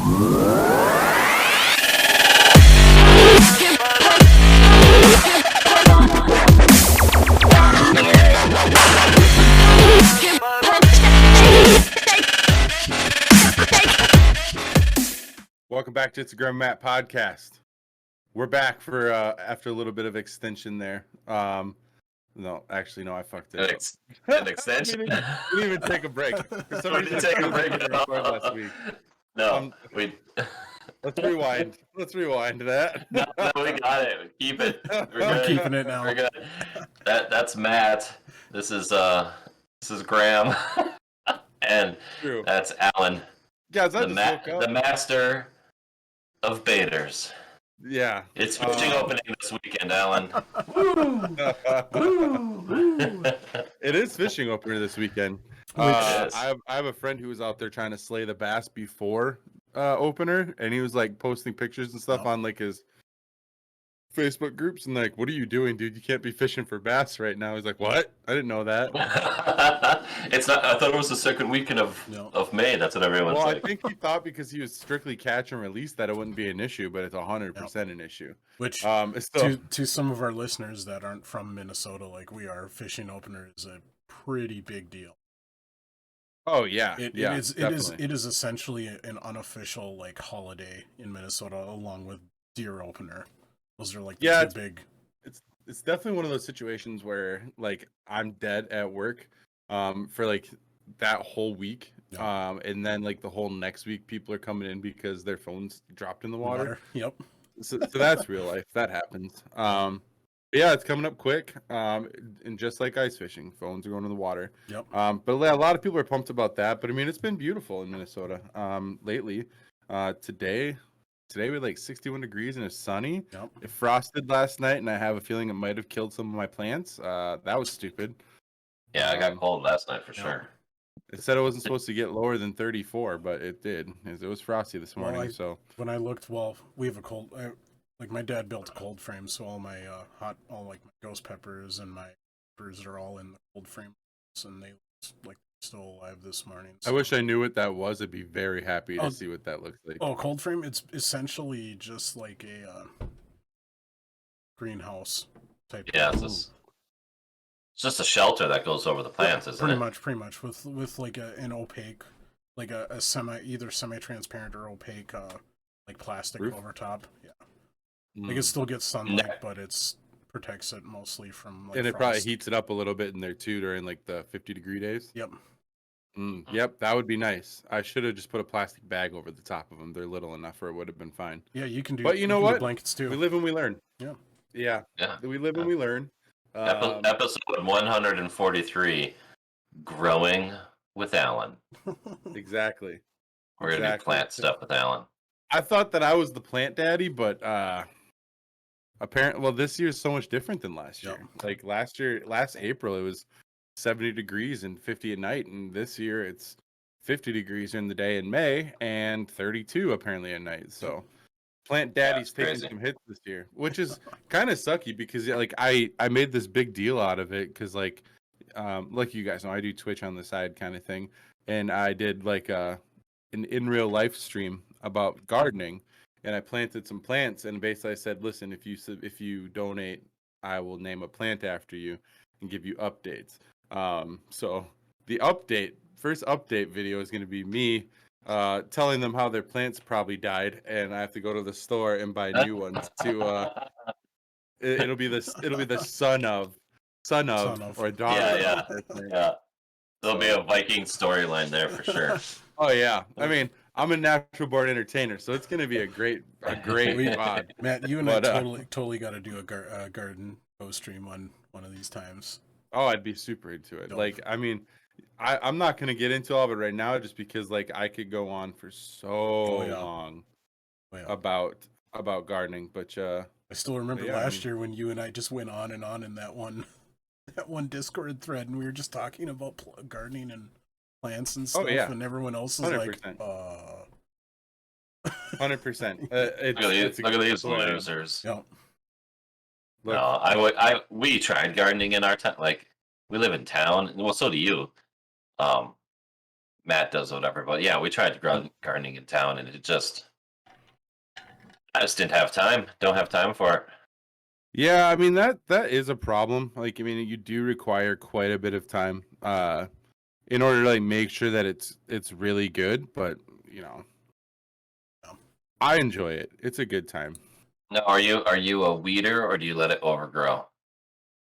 Welcome back to It's a Grim Matt podcast. We're back for after a little bit of extension there. No, actually, no, I fucked it. An extension. we didn't even take a break. For some reason, take a break last week. No, Let's rewind. Let's rewind that. No, we got it. Keep it. We're keeping it now. We're good. That's Matt. This is Graham, and True. That's Alan. Guys, the master of baiters. Yeah. It's fishing opening this weekend, Alan. It is fishing opener this weekend. I have a friend who was out there trying to slay the bass before opener, and he was like posting pictures and stuff on like his Facebook groups, and like, what are you doing, dude? You can't be fishing for bass right now. He's like, what? I didn't know that. It's not. I thought it was the second weekend of May. That's what everyone's like. Well, I think he thought because he was strictly catch and release that it wouldn't be an issue, but it's 100% an issue. Which to some of our listeners that aren't from Minnesota, like we are, fishing opener is a pretty big deal. Oh yeah, it is essentially an unofficial like holiday in Minnesota, along with deer opener. Those are like two big. It's definitely one of those situations where like I'm dead at work, for like that whole week, and then like the whole next week people are coming in because their phones dropped in the water. Yep. So that's real life. That happens. But yeah, it's coming up quick. And just like ice fishing, phones are going in the water. Yep. But a lot of people are pumped about that. But I mean, it's been beautiful in Minnesota lately. Today we had like 61 degrees and it's sunny. Yep. It frosted last night, and I have a feeling it might have killed some of my plants. That was stupid. Yeah, I got cold last night for sure. It said it wasn't supposed to get lower than 34, but it did. It was frosty this morning. So when I looked, we have a cold. Like my dad built a cold frame, so all my my ghost peppers and my peppers are all in the cold frame, and they like still alive this morning. So. I wish I knew what that was. I'd be very happy to see what that looks like. Oh, cold frame? It's essentially just like a greenhouse type. Yeah, it's just a shelter that goes over the plants, isn't it? Pretty much with like an opaque, like a semi-transparent or opaque like plastic roof over top. Yeah, like it still gets sunlight, but it's protects it mostly from like and it frost. Probably heats it up a little bit in there too during like the 50-degree days. Yep. Yep, that would be nice. I should have just put a plastic bag over the top of them. They're little enough, or it would have been fine. Yeah, you can do. But you know what? Blankets too. We live and we learn. Yeah. We live and we learn. Episode 143, Growing with Alan. Exactly. We're gonna do plant stuff with Alan. I thought that I was the plant daddy, but apparently, this year is so much different than last year. Like last April, it was 70 degrees and 50 at night, and this year it's 50 degrees in the day in May and 32 apparently at night. So plant daddy's taking some hits this year, which is kind of sucky because like I made this big deal out of it because like you guys know, I do Twitch on the side kind of thing, and I did like an in real life stream about gardening, and I planted some plants, and basically I said, listen, if you donate, I will name a plant after you and give you updates. So the first update video is going to be me telling them how their plants probably died, and I have to go to the store and buy new ones to it'll be the son of or daughter. Yeah. There'll be a Viking storyline there for sure. Oh yeah. I mean, I'm a natural born entertainer, so it's going to be a great pod. Matt, you and I totally got to do a garden post stream on one of these times. Oh, I'd be super into it. Like, I mean, I'm not going to get into all of it right now just because, like, I could go on for so long about gardening. But I still remember last year when you and I just went on and on in that one Discord thread, and we were just talking about gardening and plants and stuff, and everyone else is 100%. like, 100%. Look at these losers. Yeah. No, we tried gardening in our town. Like, we live in town. Well, so do you. Matt does whatever. But yeah, we tried gardening in town, and I just didn't have time. Don't have time for it. Yeah, I mean that is a problem. Like, I mean, you do require quite a bit of time in order to like make sure that it's really good, but you know, I enjoy it. It's a good time. No, are you a weeder or do you let it overgrow?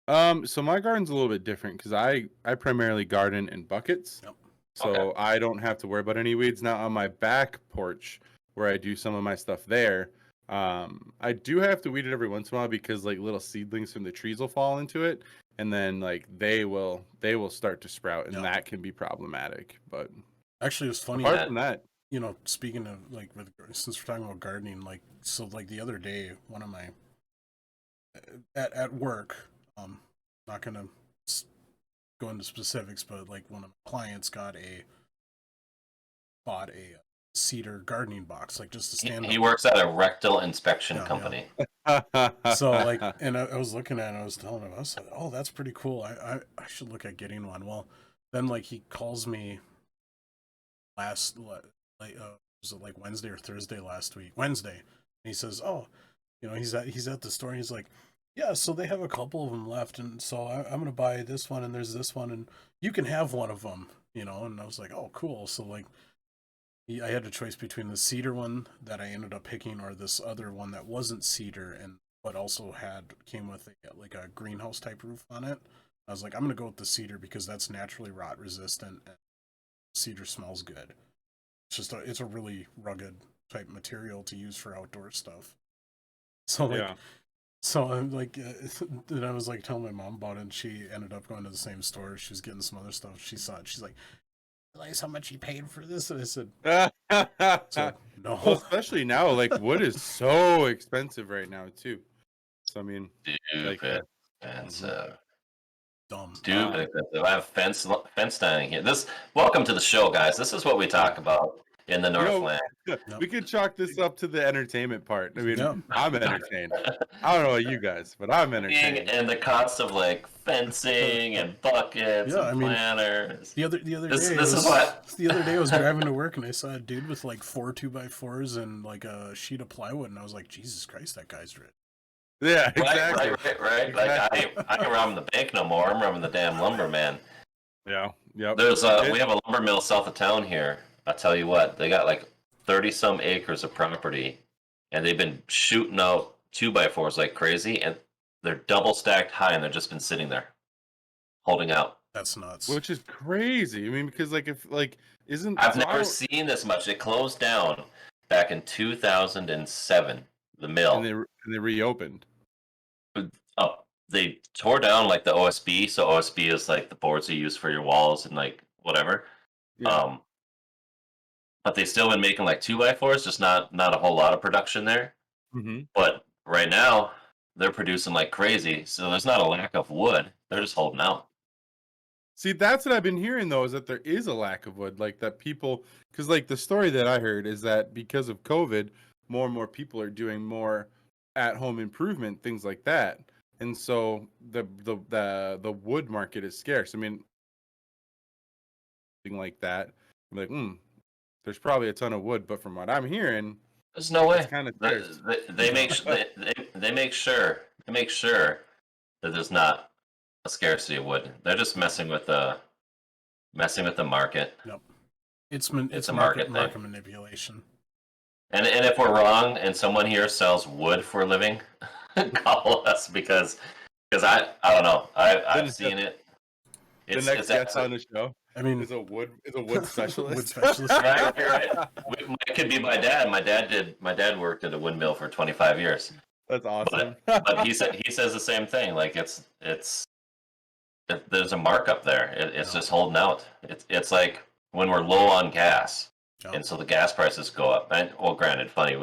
So my garden's a little bit different because I primarily garden in buckets. Yep. So Okay. I don't have to worry about any weeds. Now on my back porch where I do some of my stuff there, I do have to weed it every once in a while because like little seedlings from the trees will fall into it and then like they will start to sprout and Yep. that can be problematic. But Actually, it was funny. apart from that, You know, speaking of like, since we're talking about gardening, like, so like the other day, one of my at work, not gonna go into specifics, but like one of my clients bought a cedar gardening box, like just a stand. He works at a rectal inspection Yeah, company. So like, and I was looking at it, and I was telling him, I was like, oh, that's pretty cool. I should look at getting one. Well, then like he calls me was it like Wednesday or Thursday last week? Wednesday. And he says, oh, you know, he's at the store and he's like, yeah, so they have a couple of them left, and so I'm gonna buy this one, and there's this one, and you can have one of them, you know. And I was like, oh, cool. So like, I had a choice between the cedar one that I ended up picking or this other one that wasn't cedar and but also came with a greenhouse type roof on it. I was like, I'm gonna go with the cedar because that's naturally rot resistant and cedar smells good. It's a really rugged type material to use for outdoor stuff. So like, yeah. so I'm like, then I was like telling my mom about it, and she ended up going to the same store. She was getting some other stuff. She saw it. She's like, realize how much you paid for this? And I said, so, no. Well, especially now, like wood is so expensive right now too. So I mean, like, Stupid. That's Dumb. stupid expensive. I have fence standing here. Welcome to the show, guys. This is what we talk about in the Northland. We could chalk this up to the entertainment part. I mean, Yeah. I'm entertained. I don't know about you guys, but I'm entertained. And the cost of like fencing and buckets Yeah, I and mean, planners. The other This day, is what the other day I was driving to work and I saw a dude with like 4 2x4s and like a sheet of plywood, and I was like, Jesus Christ, that guy's rich. Yeah, exactly. Right. Exactly. Like I ain't robbing the bank no more. I'm robbing the damn lumberman. Yeah, yep. There's we have a lumber mill south of town here. I tell you what, they got like 30 some acres of property, and they've been shooting out 2x4s like crazy, and they're double stacked high, and they've just been sitting there, holding out. That's nuts. Which is crazy. I mean, because like if like isn't I've never seen this much. It closed down back in 2007. The mill. And they reopened. Oh, they tore down like the OSB. So OSB is like the boards you use for your walls and like whatever. Yeah. But they still been making like 2x4s, just not a whole lot of production there. Mm-hmm. But right now they're producing like crazy. So there's not a lack of wood. They're just holding out. See, that's what I've been hearing though, is that there is a lack of wood, like that people, because like the story that I heard is that because of COVID, more and more people are doing more at-home improvement, things like that, and so the wood market is scarce. I mean, thing like that, I'm like, there's probably a ton of wood, but from what I'm hearing, there's no way. It's kind of scarce. They make sure that there's not a scarcity of wood. They're just messing with the market. Yep. It's a market market manipulation. And if we're wrong and someone here sells wood for a living, call us because I don't know. I've seen it. The next guest on the show, I mean, is a wood specialist. Wood specialist. right. It could be my dad. My dad worked at a windmill for 25 years. That's awesome. But he says the same thing. Like there's a markup there. It's just holding out. It's like when we're low on gas. And so the gas prices go up. And well, granted, funny,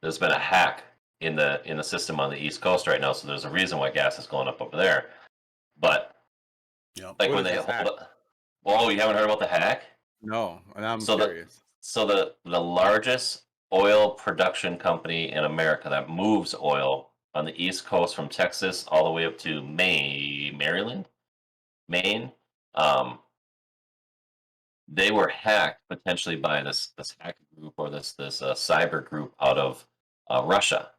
there's been a hack in the system on the East Coast right now, so there's a reason why gas is going up over there. But like when they hold up, whoa, you haven't heard about the hack? No, and I'm curious. So the largest oil production company in America that moves oil on the East Coast from Texas all the way up to Maine, they were hacked potentially by this hacker group or this cyber group out of Russia,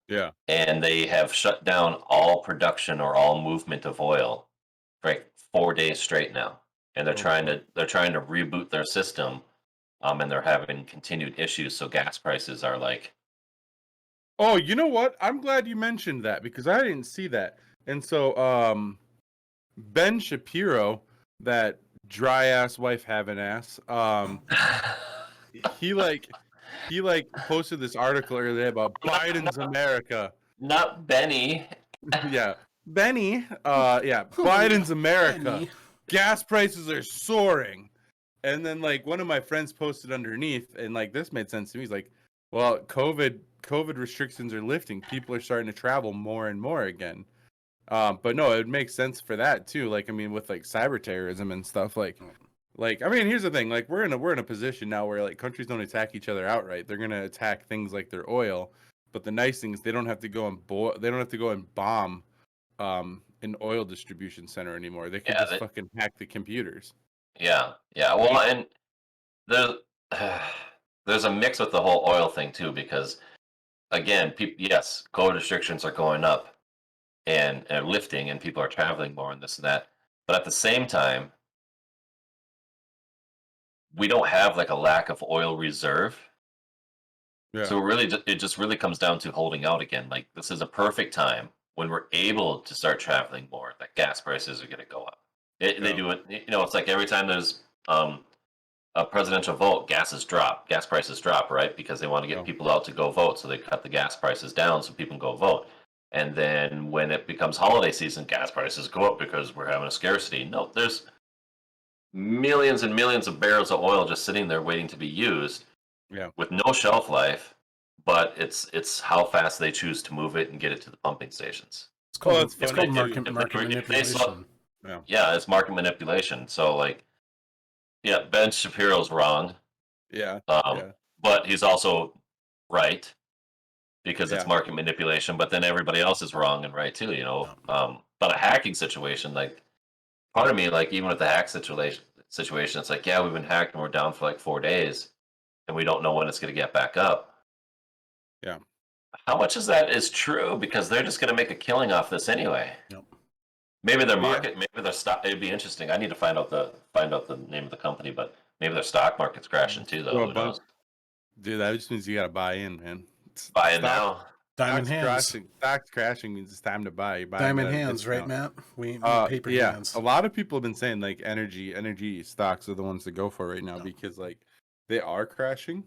Yeah. and they have shut down all production or all movement of oil for like 4 days straight now, and they're trying to reboot their system, and they're having continued issues. So gas prices are like, Oh, you know what? I'm glad you mentioned that because I didn't see that. And so, Ben Shapiro, that dry ass wife having ass, he like posted this article earlier about Biden's America. not Benny. Yeah, Benny. Yeah, Biden's America. Benny. Gas prices are soaring. And then like one of my friends posted underneath, and like this made sense to me. He's like, "Well, COVID restrictions are lifting. People are starting to travel more and more again." But no, it makes sense for that too. Like, I mean, with like cyber terrorism and stuff, like I mean, here's the thing. Like, we're in a position now where like countries don't attack each other outright. They're gonna attack things like their oil. But the nice thing is they don't have to go and bomb an oil distribution center anymore. They can just fucking hack the computers. Yeah. Well, and there's there's a mix with the whole oil thing too, because again, yes, COVID restrictions are going up and lifting, and people are traveling more and this and that. But at the same time, we don't have like a lack of oil reserve. Yeah. So it just really comes down to holding out again. Like, this is a perfect time when we're able to start traveling more, that gas prices are going to go up. They do it. You know, it's like every time there's a presidential vote, gas prices drop, right? Because they want to get people out to go vote, so they cut the gas prices down so people can go vote. And then when it becomes holiday season, gas prices go up because we're having a scarcity. No, there's millions and millions of barrels of oil just sitting there waiting to be used. Yeah. With no shelf life, but it's how fast they choose to move it and get it to the pumping stations. It's called market manipulation. Yeah, it's market manipulation. So like, yeah, Ben Shapiro's wrong. Yeah. But he's also right because it's market manipulation. But then everybody else is wrong and right too. You know. But a hacking situation, like, part of me, like, even with the hack situation, it's like, yeah, we've been hacked and we're down for like 4 days. And we don't know when it's going to get back up. Yeah. How much of that is true? Because they're just going to make a killing off this anyway. Yep. Maybe their market, maybe their stock. It'd be interesting. I need to find out the name of the company, but maybe their stock market's crashing too, though. Who knows? Dude, that just means you got to buy in, man. Buy in now. Diamond hands. Stocks crashing means it's time to buy. You buy diamond hands, right, Matt? We ain't paper hands. A lot of people have been saying like energy stocks are the ones to go for right now because like they are crashing,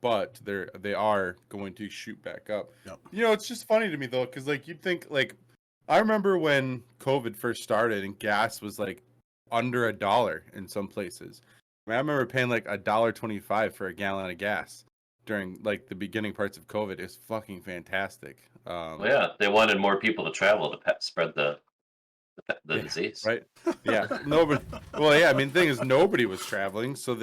but they are going to shoot back up. Yep. You know, it's just funny to me though, because like you'd think like I remember when COVID first started and gas was like under $1 in some places. I remember paying like $1.25 for a gallon of gas during like the beginning parts of COVID. It's fucking fantastic. Yeah, they wanted more people to travel to spread the disease, right? Yeah, nobody. Well, yeah, I mean, the thing is, nobody was traveling, so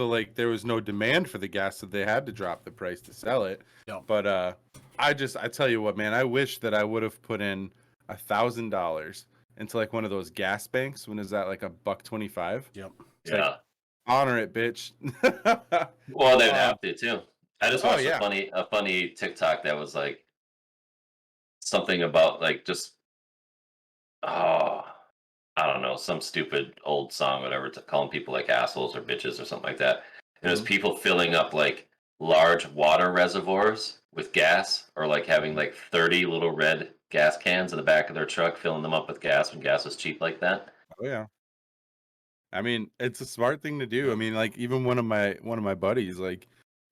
like there was no demand for the gas, so they had to drop the price to sell it. Yep. But I tell you what, man, I wish that I would have put in $1,000 into like one of those gas banks. When is that like $1.25? Yep. It's like, honor it, bitch. Well, they'd have to too. I just watched a funny TikTok that was like something about like just I don't know, some stupid old song, whatever, to calling people like assholes or bitches or something like that. And it was people filling up like large water reservoirs with gas, or like having like 30 little red gas cans in the back of their truck, filling them up with gas when gas was cheap like that. Oh yeah. I mean, it's a smart thing to do. I mean, like even one of my buddies, like,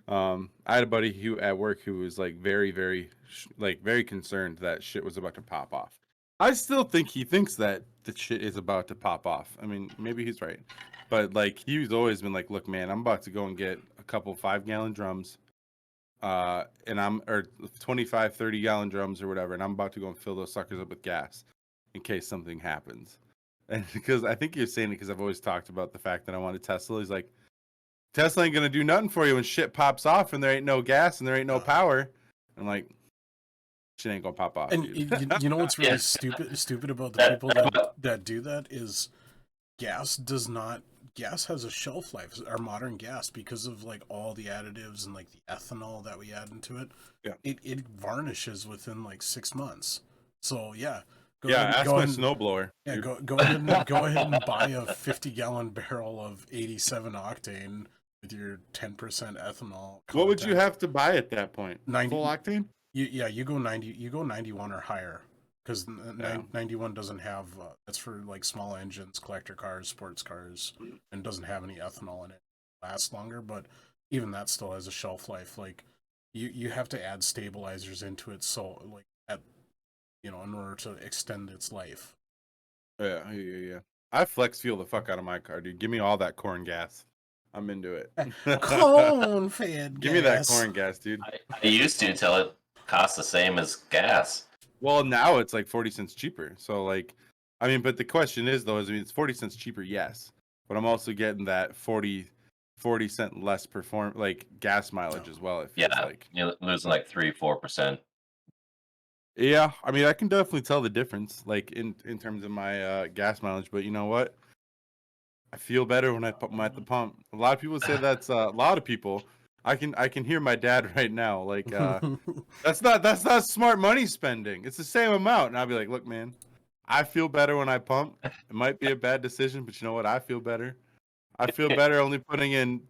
I had a buddy who at work who was like very, very, like very concerned that shit was about to pop off. I still think he thinks that the shit is about to pop off. I mean, maybe he's right, but like he's always been like, look, man, I'm about to go and get a couple 5-gallon drums, or 25, 30-gallon drums or whatever, and I'm about to go and fill those suckers up with gas in case something happens. And because I think you're saying it because I've always talked about the fact that I want a Tesla. He's like, Tesla ain't gonna do nothing for you when shit pops off and there ain't no gas and there ain't no power. I'm like, shit ain't gonna pop off. And you know what's really stupid about the people that do that is gas does not gas has a shelf life, our modern gas, because of like all the additives and like the ethanol that we add into it. Yeah. It varnishes within like 6 months. So yeah, Ask my snowblower. Yeah, go ahead and buy a 50-gallon barrel of 87 octane with your 10% ethanol. What would you have to buy at that point? 90 Full octane? You go 91 or higher, because 91 doesn't have that's for like small engines, collector cars, sports cars, and doesn't have any ethanol in it. It lasts longer, but even that still has a shelf life. Like you have to add stabilizers into it, so like in order to extend its life. Yeah. I flex fuel the fuck out of my car, dude. Give me all that corn gas. I'm into it. Corn fed. Give me that corn gas, dude. I used to till it cost the same as gas. Well, now it's like 40 cents cheaper. So like, I mean, but the question is though, it's 40 cents cheaper, yes, but I'm also getting that 40 cent less like gas mileage as well. It feels like you're losing like 3-4%. Yeah, I mean, I can definitely tell the difference, like in terms of my gas mileage. But you know what? I feel better when I'm at the pump. A lot of people say that's a lot of people. I can hear my dad right now. Like that's not smart money spending. It's the same amount, and I'll be like, look, man, I feel better when I pump. It might be a bad decision, but you know what? I feel better. I feel better only putting in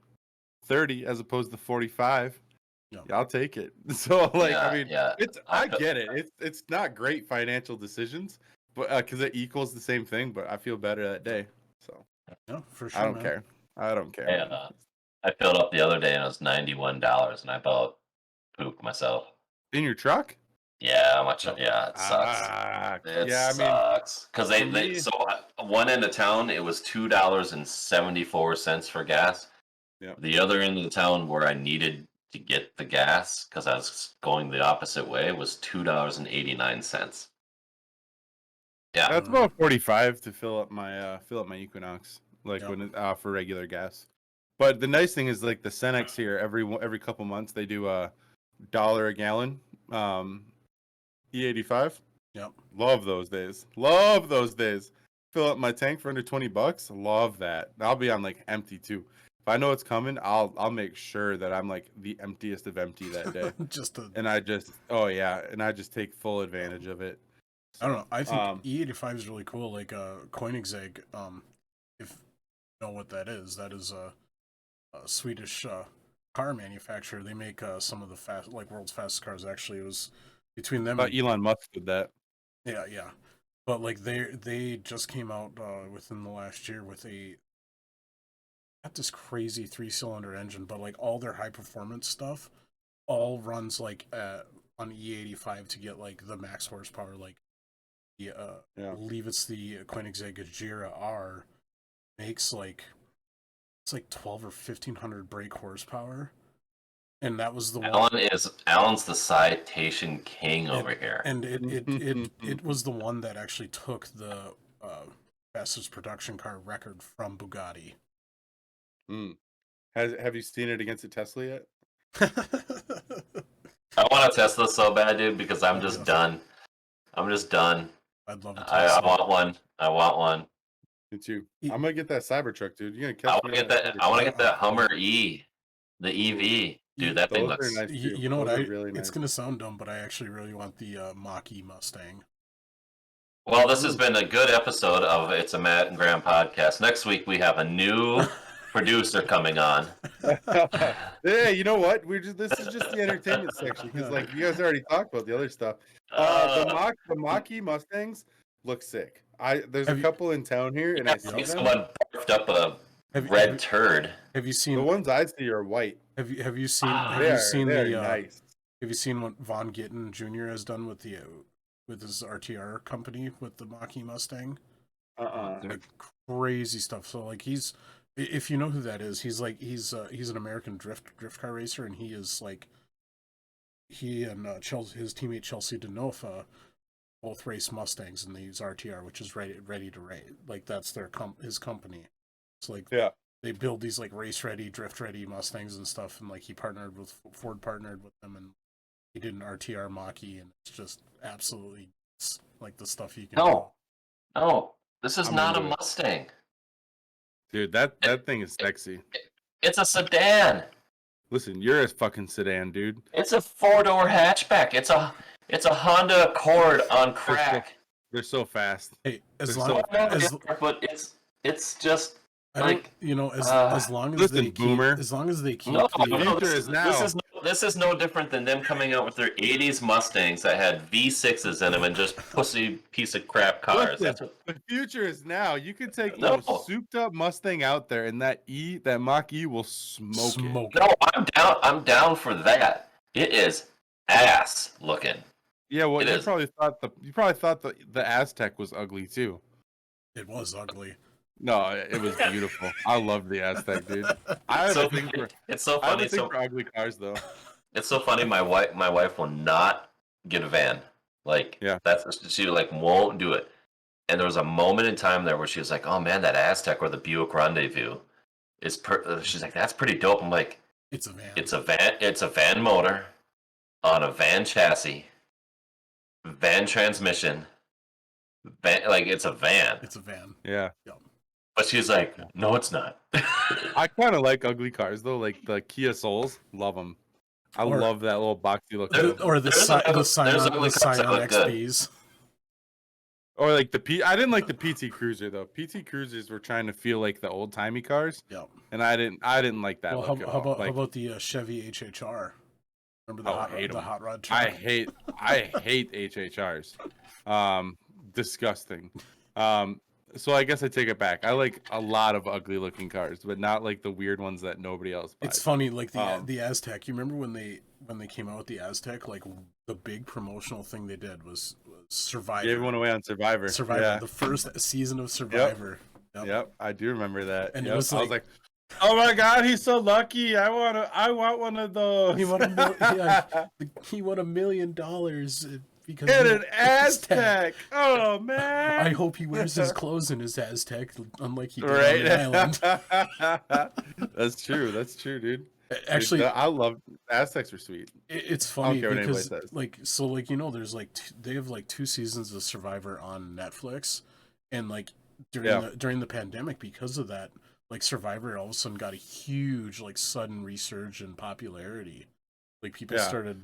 30 as opposed to 45. Yeah, I'll take it. So like, I get it. It's not great financial decisions, but because it equals the same thing. But I feel better that day. So yeah, for sure. I don't care. I don't care. And I filled up the other day and it was $91, and I about pooped myself. In your truck? Yeah, it sucks. It sucks because they so one end of town it was $2.74 for gas. Yeah. The other end of the town where I needed to get the gas because I was going the opposite way was $2.89. Yeah, that's about 45 to fill up my Equinox, like when for regular gas. But the nice thing is like the Cenex here, every couple months they do $1 a gallon E85. Yep. Love those days. Fill up my tank for under $20. Love that. I'll be on like empty too. If I know it's coming, I'll make sure that I'm like the emptiest of empty that day. And I just take full advantage of it. So, I don't know. I think E85 is really cool. Like Koenigsegg, if you know what that is a Swedish car manufacturer. They make some of the world's fastest cars. Actually, it was between them. Elon Musk did that. Yeah. But like they just came out within the last year with not this crazy 3-cylinder engine, but like all their high performance stuff all runs like on E85 to get like the max horsepower. Like I believe it's the Koenigsegg Jira R makes like it's like 12 or 1500 brake horsepower, and that was the Alan's the citation king over here, and it was the one that actually took the fastest production car record from Bugatti. Have you seen it against a Tesla yet? I want a Tesla so bad, dude, because I'm just done. I'd love a Tesla. I want one. Me too. I'm gonna get that Cybertruck, dude. You're gonna catch me. I want to get that Hummer E, the EV, dude. That thing looks nice. You know what? It's gonna sound dumb, but I actually really want the Mach-E Mustang. Well, this has been a good episode of It's a Matt and Graham podcast. Next week we have a new producer coming on. Yeah, you know what? This is just the entertainment section because like you guys already talked about the other stuff. The Mach-E Mustangs look sick. There's a couple in town here, and I see them. Someone barfed up a red turd. Have you seen the ones I see are white? Have you seen nice. Have you seen what Von Gittin Jr. has done with his RTR company with the Mach-E Mustang? Like crazy stuff. So like if you know who that is, he's an American drift car racer, and he is like he and his teammate Chelsea Denofa both race Mustangs, and they use RTR, which is ready to race. Like that's his company. It's like they build these like race ready, drift ready Mustangs and stuff, and like Ford partnered with them, and he did an RTR Mach-E, and it's just absolutely like the stuff you can. No, this is not a Mustang. Dude, that thing is sexy. It's a sedan. Listen, you're a fucking sedan, dude. It's a 4-door hatchback. It's a Honda Accord on crack. They're so fast. Hey, as They're long so as But it's just I don't, like as long as listen, they keep, boomer. as long as they keep no, the, no, future is now. This is no different than them coming out with their '80s Mustangs that had V6s in them and just pussy piece of crap cars. Listen, That's what, the future is now. You can take No. the most souped up Mustang out there, and that Mach E will smoke it. no, I'm down for that. It is ass looking. Yeah, well, It you is. probably thought the Aztec was ugly too. It was ugly. No, it was beautiful. I love the Aztec, dude. I have So a thing for it's so I have funny. a thing So for ugly cars, though. it's so funny. My wife will not get a van. Like Yeah. she like won't do it. And there was a moment in time there where she was like, "Oh man, that Aztec or the Buick Rendezvous is." She's like, "That's pretty dope." I'm like, It's a van. "It's a van. It's a van motor on a van chassis, van transmission, van like it's a van." It's a van. Yeah, But she's like, "No, it's not." I kind of like ugly cars though, like the Kia Souls. Love them. I Or- love that little boxy look. There- Or the there's Scion, ugly- the Scion, there's the ugly cars that Scion look good. XBs. Or like I didn't like the PT Cruiser though. PT Cruisers were trying to feel like the old timey cars, Yep. and I didn't like that. Well, look at all. how about the Chevy HHR? Remember Oh, I hate the 'em. hot rod truck? I hate HHRs. Disgusting. So I guess I take it back. I like a lot of ugly looking cars, but not like the weird ones that nobody else buys. It's funny, like Um, the Aztec. You remember when they came out with the Aztec? Like the big promotional thing they did was Survivor. Gave everyone away on Survivor. Survivor, Yeah. the first season of Survivor. Yep, I do remember that. And it Yep. was I was like- like, "Oh my god, he's so lucky! I want one of those." He won he won $1 million because And he- an Aztec. Oh man! I hope he wears his clothes in his Aztec, unlike he did on the island. Right? That's true. That's true, dude. Actually, I love Aztecs are sweet. it's funny care what anybody because says. like you know, there's like they have like 2 seasons of Survivor on Netflix, and like during the pandemic, because of that, like Survivor all of a sudden got a huge like sudden resurge in popularity. Like people started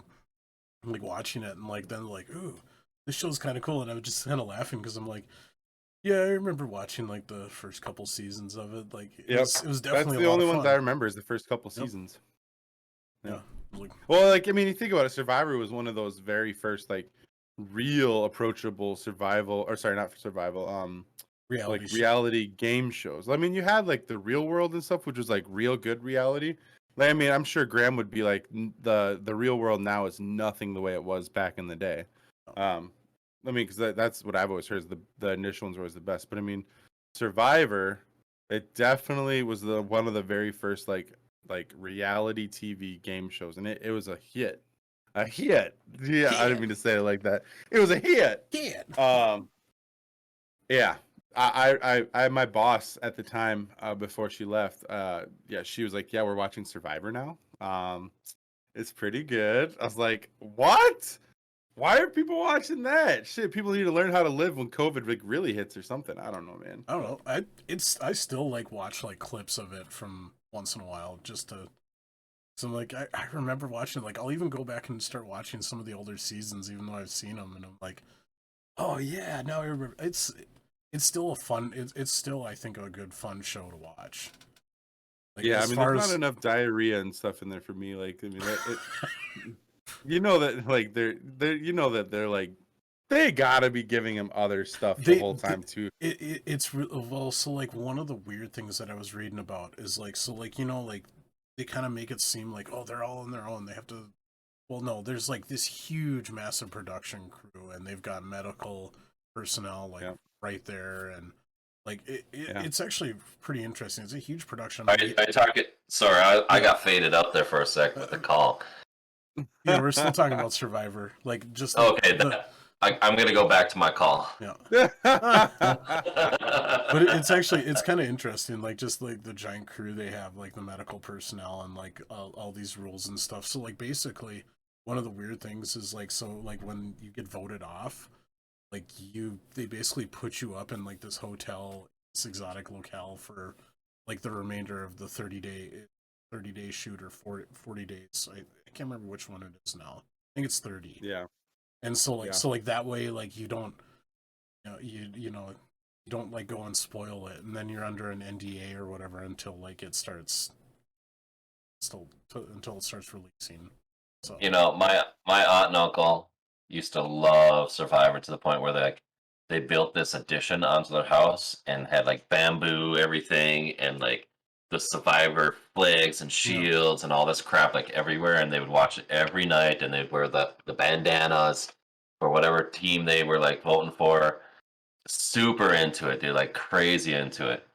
like watching it, and like then like, ooh, this show's kind of cool, and I was just kind of laughing because I'm like, yeah, I remember watching like the first couple seasons of it. Like it was definitely That's the only ones ones I remember is the first couple seasons. Yeah. Like, Well, like I mean, you think about it, Survivor was one of those very first like real approachable survival, or sorry, not survival, reality like show. reality game shows. I mean, you had like the Real World and stuff, which was like real good reality. Like, I mean, I'm sure Graham would be like the Real World now is nothing the way it was back in the day. I mean, because that's what I've always heard is the initial ones were always the best. But I mean, Survivor, it definitely was one of the very first like reality TV game shows, and it was a hit. A hit. Yeah, I didn't mean to say it like that. It was a hit. Yeah. Yeah. I my boss at the time before she left, yeah, she was like, "Yeah, we're watching Survivor now. It's pretty good." I was like, "What? Why are people watching that? Shit, people need to learn how to live when COVID like really hits or something." I don't know, man. I don't know. I still like watch like clips of it from once in a while just to. So like I remember watching, like I'll even go back and start watching some of the older seasons even though I've seen them, and I'm like, oh yeah, now I remember. It's still a fun. It's still, I think, a good fun show to watch. Like, Yeah, I as mean, far there's as- not enough diarrhea and stuff in there for me. Like, I mean, you know that like you know that they're like they gotta be giving him other stuff the whole time too. It's well, so like one of the weird things that I was reading about is like, so like, you know, like they kind of make it seem like, oh, they're all on their own, they have to. Well, no, there's like this huge massive production crew, and they've got medical personnel like right there, and like it's actually pretty interesting. It's a huge production. I target. Sorry, I got faded up there for a sec with the call. Yeah, we're still talking about Survivor. Like just Okay, I'm gonna go back to my call. Yeah. But it's kind of interesting, like just like the giant crew they have, like the medical personnel, and like all these rules and stuff. So like basically one of the weird things is like, so like when you get voted off, like they basically put you up in like this hotel, this exotic locale for like the remainder of the 30-day shoot or 40 days. I can't remember which one it is now. I think it's 30. Yeah. And so like that way, like you don't, you don't like go and spoil it, and then you're under an NDA or whatever until like it starts, until it starts releasing. So my aunt and uncle used to love Survivor to the point where they built this addition onto their house and had like bamboo everything and like the Survivor flags and shields and all this crap like everywhere, and they would watch it every night, and they'd wear the bandanas for whatever team they were like voting for. Super into it, dude, like crazy into it.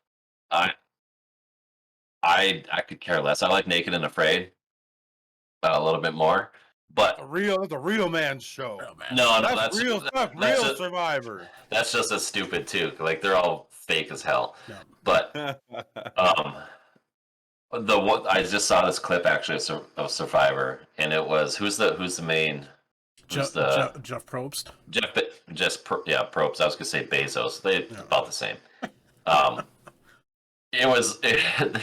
I could care less. I like Naked and Afraid a little bit more, but It's a real man's show. no, That's real stuff. Real just, Survivor. That's just as stupid too. Like they're all fake as hell. Yeah. But I just saw this clip actually of Survivor, and it was who's the main. Jeff Probst. Probst. I was gonna say Bezos. They're about the same.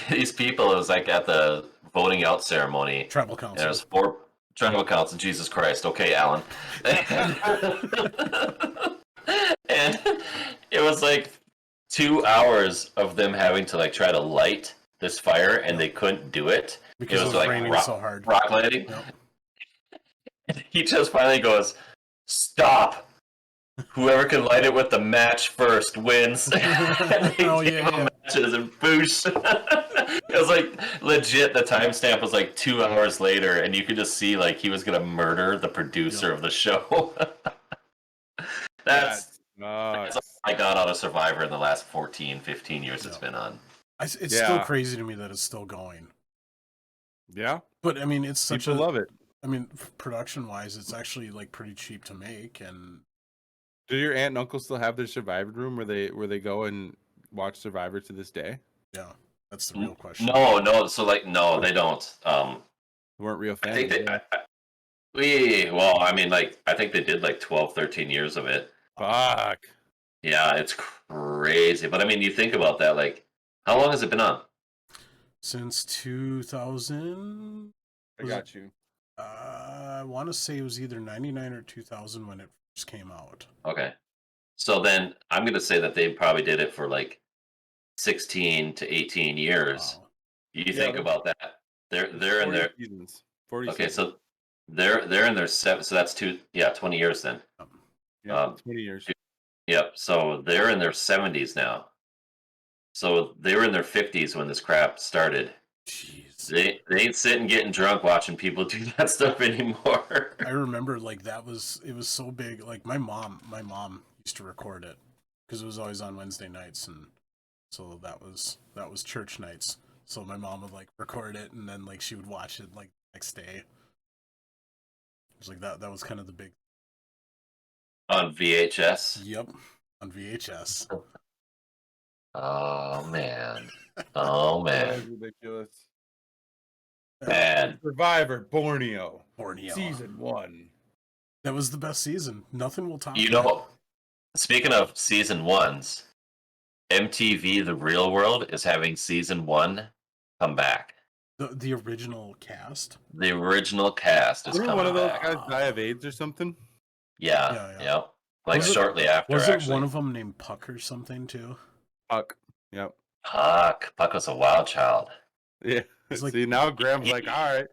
These people. It was like at the voting out ceremony. Tribal council. There's 4 tribal council. Jesus Christ. Okay, Alan. And it was like 2 hours of them having to like try to light this fire, and they couldn't do it because it was like raining so hard. Rock lighting. Yep. He just finally goes, "Stop! Whoever can light it with the match first wins." And they matches and boosh. It was like legit. The timestamp was like 2 hours later, and you could just see like he was gonna murder the producer of the show. That's all I got out of Survivor in the last 14, 15 years it's been on. It's still crazy to me that it's still going. Yeah, but I mean, it's such people love it. I mean, production-wise, it's actually like pretty cheap to make. And do your aunt and uncle still have their Survivor room where they go and watch Survivor to this day? Yeah, that's the real question. No. So like, no, they don't. Weren't real fans. I think I mean, like, I think they did like 12, 13 years of it. Fuck. Yeah, it's crazy. But I mean, you think about that. Like, how long has it been on? Since 2000. I got you. I want to say it was either 99 or 2000 when it first came out. Okay. So then I'm going to say that they probably did it for like 16 to 18 years. Wow. You think about that. They're in their seasons. 40 okay, seasons. so they're in their 7, so that's 20 years then. Yeah, 20 years. Yep. So they're in their 70s now. So they were in their 50s when this crap started. Jeez. They ain't sitting getting drunk watching people do that stuff anymore. I remember like it was so big. Like my mom used to record it because it was always on Wednesday nights, and so that was church nights. So my mom would like record it, and then like she would watch it like the next day. It was like that was kind of the big on VHS. Yep, on VHS. Oh man. Oh man. That was ridiculous. Man. Survivor Borneo. Season 1. That was the best season. Nothing will top. Speaking of season 1s, MTV The Real World is having season 1 come back. The original cast. The original cast is coming back. One of those guys die of AIDS or something? Yeah. Like shortly after. Was it one of them named Puck or something too? Puck. Yep. Puck was a wild child. Yeah. Like, see, now Graham's like, all right.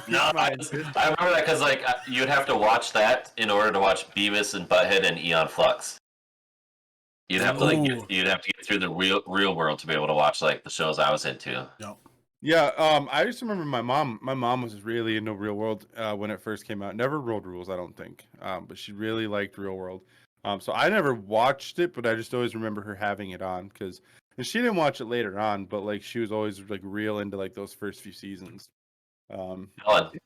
No, I remember that because like you'd have to watch that in order to watch Beavis and Butthead and Eon Flux. You'd have to you'd have to get through the real world to be able to watch like the shows I was into. Yep. Yeah, I just remember my mom. My mom was really into Real World when it first came out. Never Road Rules, I don't think, but she really liked Real World. So I never watched it, but I just always remember her having it on and she didn't watch it later on, but like she was always like real into like those first few seasons. Ellen,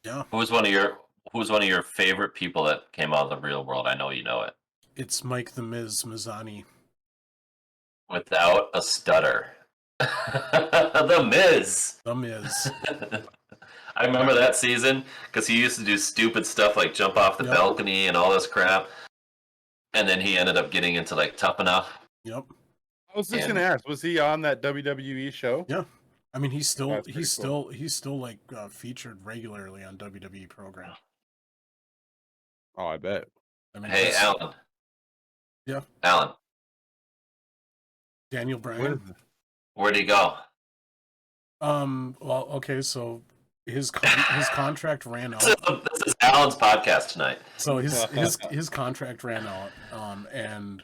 yeah. Who's one of your favorite people that came out of the Real World? I know you know it. It's Mike the Miz Mazzani. Without a stutter. The Miz. The Miz. I remember that season because he used to do stupid stuff like jump off the balcony and all this crap. And then he ended up getting into like Tough Enough. Yep. I was just going to ask, was he on that WWE show? Yeah. I mean, he's still That's pretty cool. he's still like featured regularly on WWE program. Oh, I bet. I mean, Hey, that's- Alan. Yeah. Alan, Daniel Bryan. where'd he go? Well, okay, so his contract ran out. This is Alan's podcast tonight. So his contract ran out, and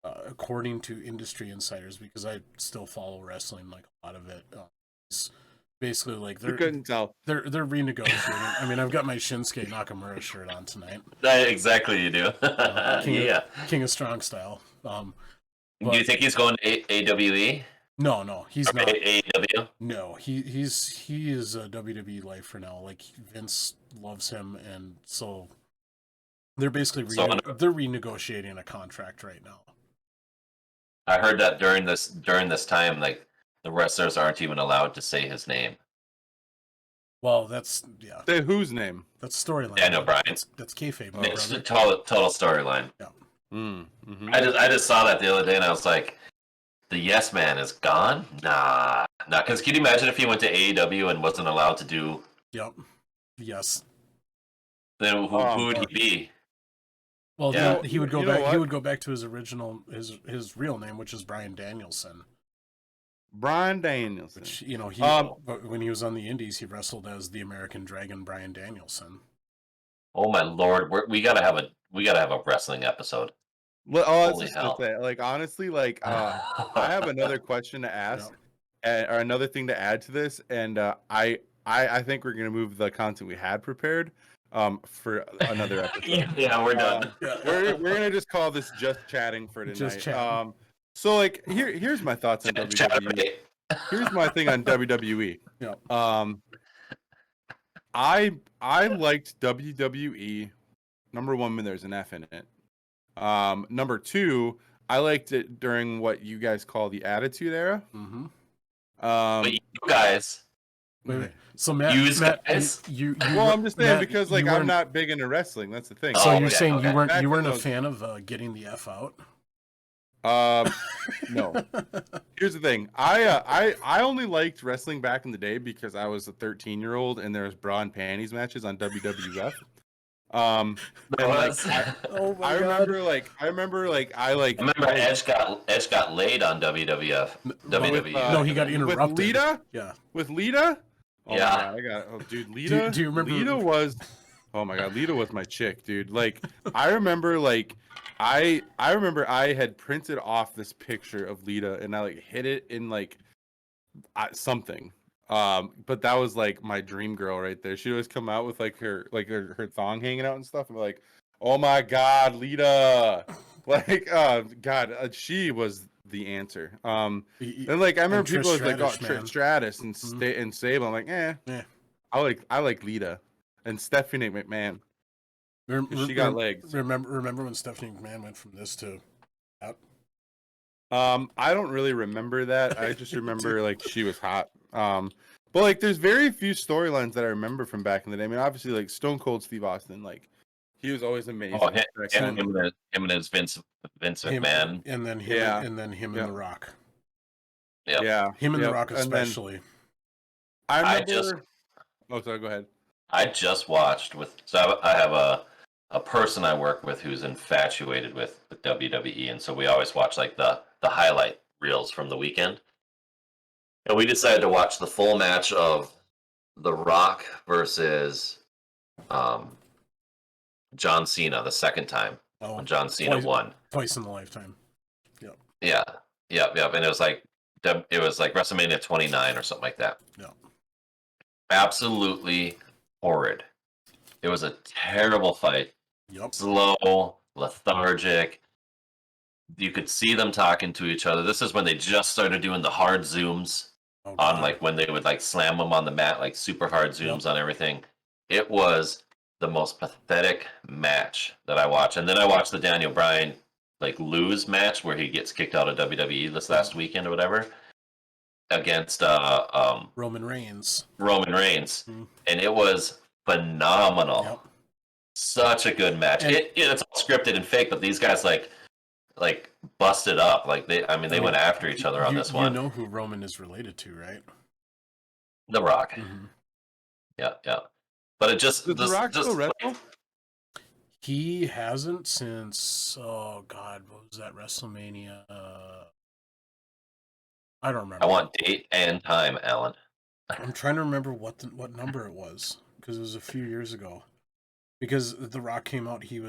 according to industry insiders, because I still follow wrestling, like a lot of it, it's basically like I couldn't tell. they're renegotiating. I mean, I've got my Shinsuke Nakamura shirt on tonight. Exactly, you do. King of Strong Style. Do you think he's going to AWE? No, he's not. AEW? No, he is a WWE life for now. Like Vince loves him, and so they're basically they're renegotiating a contract right now. I heard that during this time, like the wrestlers aren't even allowed to say his name. Well, that's Say whose name? That's storyline. Daniel Bryan. That's kayfabe. It's a total storyline. Yeah. Mm-hmm. I just saw that the other day, and I was like, the Yes Man is gone? Nah. Because can you imagine if he went to AEW and wasn't allowed to do? Yep. Yes. Then who would he be? Well, Yeah. he would go back. He would go back to his original, his real name, which is Bryan Danielson. Bryan Danielson. Which, he when he was on the Indies, he wrestled as the American Dragon, Bryan Danielson. Oh my lord, we gotta have a wrestling episode. Well, I was Holy just hell. gonna say, like, honestly, like, I have another question to ask, or another thing to add to this, and I think we're gonna move the content we had prepared, for another episode. Yeah, we're done. We're gonna just call this just chatting for tonight. Just chatting. So like here's my thoughts on WWE. Here's my thing on WWE. Yeah. I liked WWE. Number one, when there's an F in it. Number two, I liked it during what you guys call the Attitude Era. Mm-hmm. But you guys. Wait. So Matt, guys? you well, I'm just saying Matt, because like I'm not big into wrestling. That's the thing. So Oh, you're okay, saying okay. you weren't a fan of getting the F out? No. Here's the thing. I only liked wrestling back in the day because I was a 13-year-old and there was bra and panties matches on WWF. And like, I remember Edge got laid on WWF. WWE. No, he got interrupted. With Lita? Yeah. With Lita? Oh Yeah. my God, dude, Lita. Do you remember? Lita was. Oh my God, Lita was my chick, dude. Like, I remember, like, I remember I had printed off this picture of Lita and I like hid it in like something. But that was like my dream girl right there. She'd always come out with like her thong hanging out and stuff. I'm like, oh my God, Lita. Like, God, she was the answer. And like I remember people was like, oh, Stratus and and Sable. I'm like, yeah. I like Lita and Stephanie McMahon. She got legs. Remember when Stephanie McMahon went from this to that? I don't really remember that. I just remember like she was hot. But like there's very few storylines that I remember from back in the day. I mean, obviously like Stone Cold Steve Austin, like he was always amazing. Oh, him and his Vince McMahon. And then him and The Rock. Yep. Yeah. Him and The Rock especially. I remember. Oh, sorry. Go ahead. I just watched so I have a person I work with who's infatuated with WWE, and so we always watch like the highlight reels from the weekend. And we decided to watch the full match of The Rock versus John Cena the second time when John Cena won. Twice in a lifetime. Yep. Yeah. And it was like WrestleMania 29 or something like that. Yeah. Absolutely horrid. It was a terrible fight. Yep. Slow, lethargic. You could see them talking to each other. This is when they just started doing the hard zooms on like when they would like slam them on the mat, like super hard zooms on everything. It was the most pathetic match that I watched. And then I watched the Daniel Bryan like lose match where he gets kicked out of WWE this last weekend or whatever against Roman Reigns. Mm-hmm. And it was phenomenal. Yep. Such a good match. It's all scripted and fake, but these guys like busted up. Like they went after each other on this one. You know who Roman is related to, right? The Rock. Mm-hmm. Yeah, yeah. But it just Does The Rock just still wrestle? He hasn't since, oh god, what was that, WrestleMania? I don't remember. I want date and time, Alan. I'm trying to remember what number it was, because it was a few years ago. Because The Rock came out, he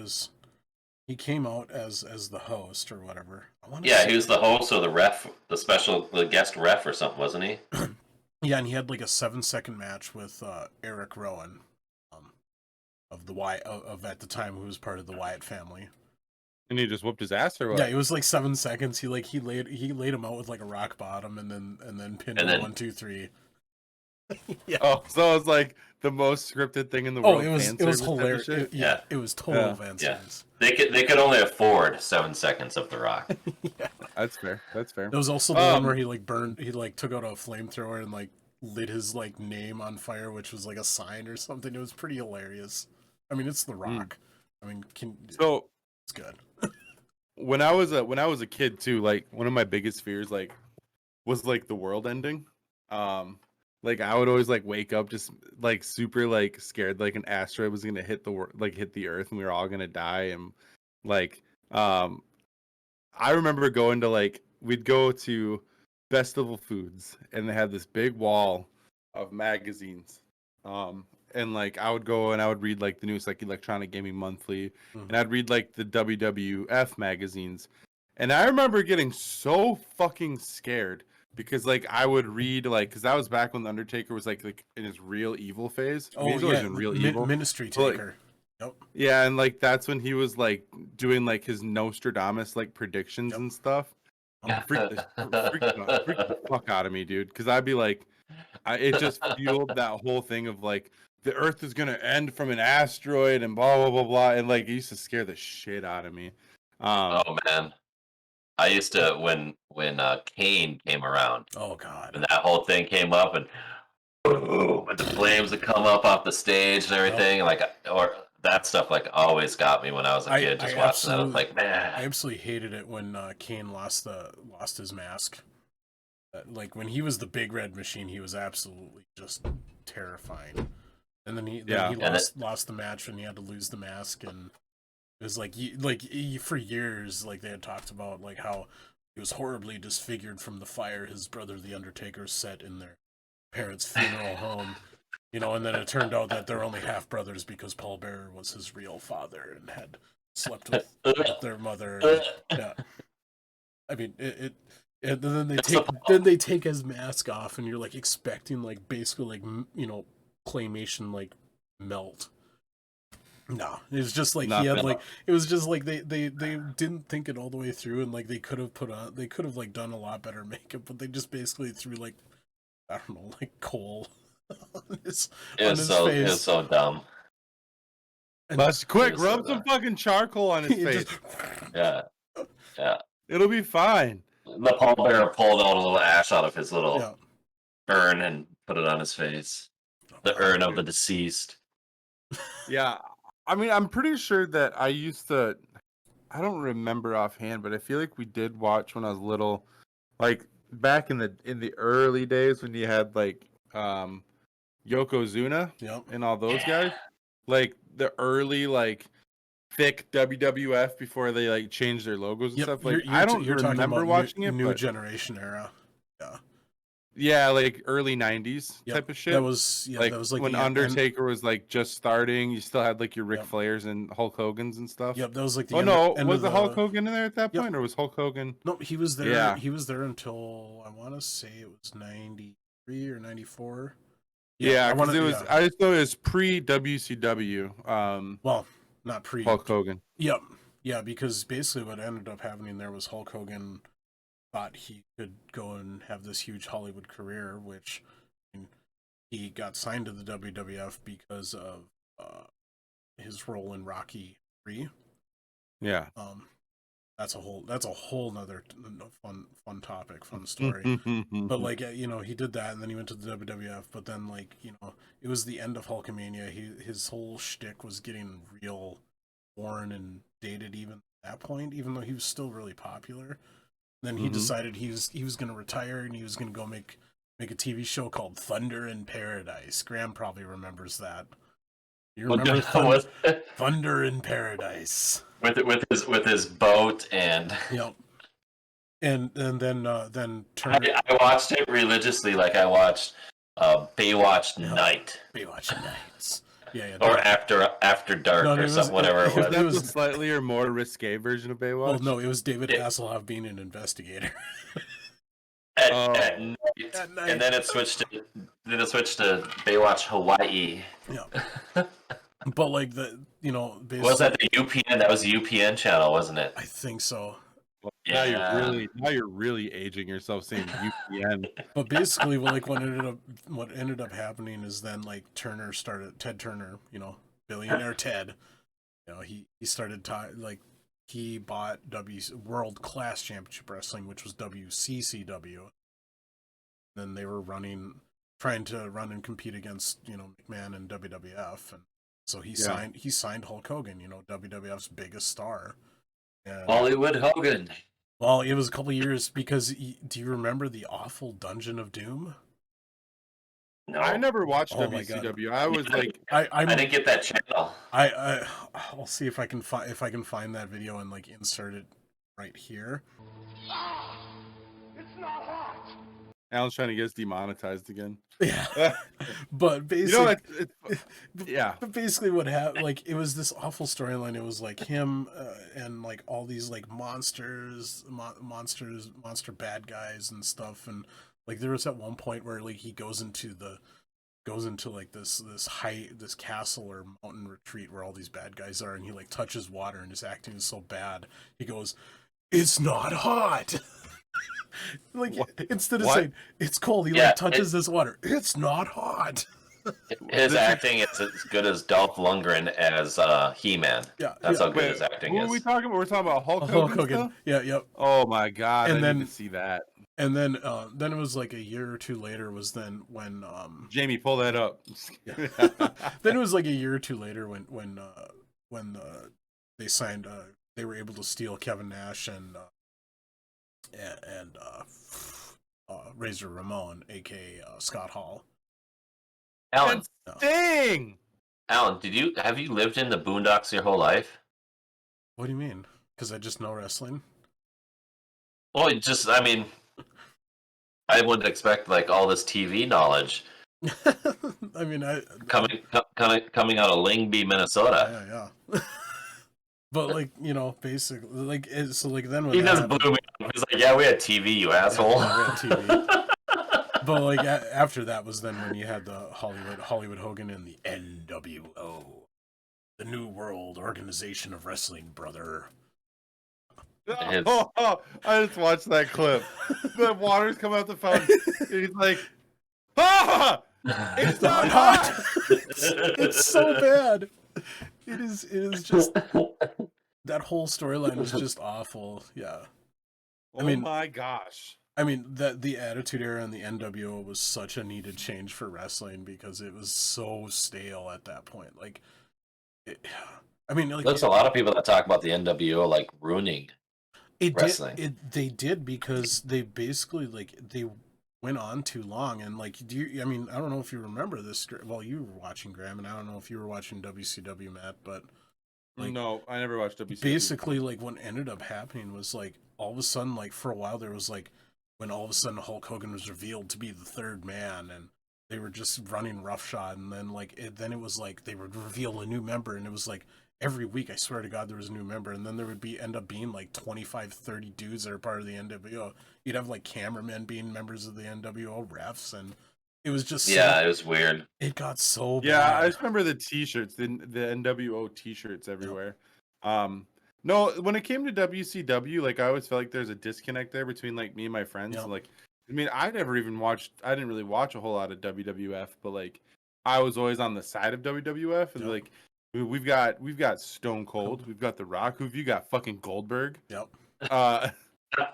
came out as the host or whatever. Yeah, he was the host or the ref, the guest ref or something, wasn't he? Yeah, and he had like a 7-second match with Eric Rowan, of the Wyatt of at the time, who was part of the Wyatt family. And he just whooped his ass, or what? Yeah, it was like 7 seconds. He laid him out with like a rock bottom, and then pinned him 1, 2, 3. Yeah. Oh, so it's like the most scripted thing in the world. Oh, it was hilarious. Yeah. It was total fan Yeah. service. They could only afford 7 seconds of The Rock. Yeah. That's fair. That's fair. There was also the one where he took out a flamethrower and like lit his like name on fire, which was like a sign or something. It was pretty hilarious. I mean, it's The Rock. I mean, So it's good. when I was a kid too, like one of my biggest fears was like the world ending. Like I would always like wake up just like super like scared, like an asteroid was gonna hit the earth and we were all gonna die. And like I remember going to we'd go to Festival Foods and they had this big wall of magazines. And like I would go and I would read like the news, like Electronic Gaming Monthly, and I'd read like the WWF magazines. And I remember getting so fucking scared because like I would read because that was back when the Undertaker was like in his real evil phase. I mean, he's always been real evil. Ministry But, Taker. Yep. Yeah, and like that's when he was like doing like his Nostradamus like predictions and stuff. Freak the fuck out of me, dude. Because I'd be like, it just fueled that whole thing of like the Earth is gonna end from an asteroid and blah blah blah blah, and like it used to scare the shit out of me. Oh man, I used to when Kane came around. Oh god. And that whole thing came up, and with the flames that come up off the stage and everything, or that stuff like always got me when I was a kid. Just watching that, I was like, man, I absolutely hated it when Kane lost his mask. Like when he was the Big Red Machine, he was absolutely just terrifying. And then he lost the match and he had to lose the mask, and it was for years like they had talked about like how he was horribly disfigured from the fire his brother the Undertaker set in their parents' funeral home. And then it turned out that they're only half brothers because Paul Bearer was his real father and had slept with their mother. Yeah, I mean and then they take his mask off, and you're like expecting like basically like claymation like melt. No, it was just like he had like it was just like they didn't think it all the way through, and like they could have like done a lot better makeup, but they just basically threw like I don't know like coal on his face. It was so dumb. Let's quick rub some fucking charcoal on his face. Yeah. It'll be fine. The Paul Bearer pulled out a little ash out of his little urn and put it on his face. The urn of the deceased. Yeah, I mean, I'm pretty sure that I don't remember offhand, but I feel like we did watch when I was little, like back in the early days when you had like Yokozuna and all those guys, like the early like thick WWF before they like changed their logos and stuff. Like I don't remember watching it. New Generation era. Yeah, like early '90s type of shit. That was when Undertaker was like just starting. You still had like your Ric Flairs and Hulk Hogan's and stuff. Yep, that was like the was the Hulk Hogan in there at that point, or was Hulk Hogan? No, he was there. Yeah. He was there until I want to say it was '93 or '94. Yeah, because I just know it was pre WCW. Well, not pre Hulk Hogan. Yep. Yeah, because basically what ended up happening there was Hulk Hogan thought he could go and have this huge Hollywood career, which he got signed to the WWF because of his role in Rocky III. Yeah. That's a whole nother fun topic, fun story. But like he did that, and then he went to the WWF. But then it was the end of Hulkamania. His whole shtick was getting real worn and dated even at that point, even though he was still really popular. Then he decided he was going to retire, and he was going to go make make a TV show called Thunder in Paradise. Graham probably remembers that. You Well, remember was Thunder in Paradise? with his boat and. Yep. And then Turner. I watched it religiously, like I watched Baywatch Night. Baywatch Nights. Yeah. Or After Dark or something, whatever it was. That was a slightly or more risque version of Baywatch. Well, no, it was David Hasselhoff being an investigator. At night. And then it switched to Baywatch Hawaii. Yeah. But like basically, Was that the UPN? That was the UPN channel, wasn't it? I think so. Well, Yeah. now you're really aging yourself saying UPN. But basically, what ended up happening is then like Ted Turner, billionaire Ted, he started he bought World Class Championship Wrestling, which was WCCW. Then they were trying to run and compete against McMahon and WWF, and so he signed Hulk Hogan, WWF's biggest star. And, Hollywood Hogan. well, it was a couple years because do you remember the awful Dungeon of Doom? No, I never watched Oh my WCW. I was like, I didn't get that channel. I'll see if I can find that video and like insert it right here. It's not hot. Alan's trying to get us demonetized again. Yeah, but basically, yeah. But basically, what happened? Like, it was this awful storyline. It was like him and like all these like monster bad guys and stuff. And like there was at one point where like he goes into like this castle or mountain retreat where all these bad guys are, and he like touches water, and his acting is so bad. He goes, "It's not hot." Like instead of saying it's cold, he like touches this water. It's not hot. His acting is as good as Dolph Lundgren as He-Man. Yeah, that's how good his acting Who is. are we talking about? We're talking about Hulk Hogan. Stuff? Yeah, yep. Oh my god! And I then need to see that. And then it was like a year or two later was then when Jamie, pull that up. Yeah. Then it was like a year or two later when they signed they were able to steal Kevin Nash and Razor Ramon, aka Scott Hall. Alan, Dang! Alan, have you lived in the Boondocks your whole life? What do you mean? Because I just know wrestling? Well, I wouldn't expect like all this TV knowledge. I mean, coming out of Lyngby, Minnesota. Yeah. But like basically, like so like then when he just blew me up. He's like, "Yeah, we had TV, you asshole." Yeah, we had TV. But like after that was then when you had the Hollywood Hogan and the NWO, the New World Organization of Wrestling, brother. I just watched that clip. The water's coming out the fountain. He's like, "Ah, it's not hot." It's so bad. It is just that whole storyline is just awful. Yeah. Oh my gosh. I mean, the Attitude Era and the NWO was such a needed change for wrestling because it was so stale at that point. Like, there's a lot of people that talk about the NWO like ruining wrestling. They did because they basically they went on too long. And like, I don't know if you remember this. Well, you were watching, Graham, and I don't know if you were watching WCW, Matt, but like, no, I never watched WCW. Basically, like what ended up happening was like all of a sudden, like for a while there was like when all of a sudden Hulk Hogan was revealed to be the third man, and they were just running roughshod, and then then it was like they would reveal a new member, and it was like every week, I swear to God, there was a new member, and then there would end up being like 25, 30 dudes that are part of the NWO. You'd have like cameramen being members of the NWO, refs, and it was just it was weird. It got so bad. Yeah, I just remember the T-shirts, the NWO T-shirts everywhere. No, when it came to WCW, like I always felt like there's a disconnect there between like me and my friends. Yep. Like, I mean, I didn't really watch a whole lot of WWF, but like I was always on the side of WWF, and like we've got Stone Cold, we've got The Rock, who've you got fucking Goldberg. Yep.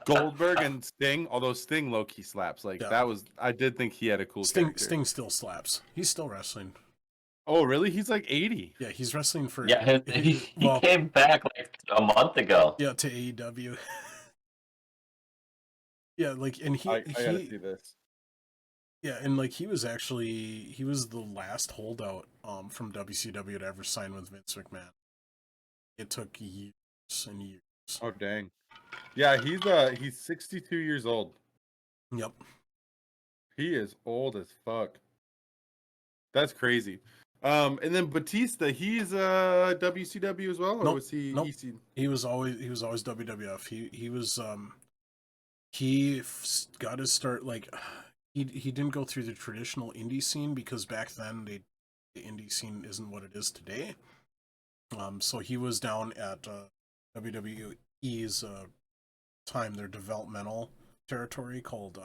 Goldberg and Sting, although Sting low-key slaps. Like that was, I did think he had a cool character. Sting still slaps. He's still wrestling. Oh, really? He's like 80. Yeah, he's wrestling for... Yeah, he came back like a month ago. Yeah, to AEW. Yeah, like, and I gotta see this. Yeah, and like he was the last holdout from WCW to ever sign with Vince McMahon. It took years and years. Oh dang. Yeah, he's 62 years old. Yep. He is old as fuck. That's crazy. And then Batista, he's WCW as well, or Nope, was he nope. EC? He was always WWF. He was got his start like he didn't go through the traditional indie scene because back then the indie scene isn't what it is today. So he was down at WWE's time, their developmental territory called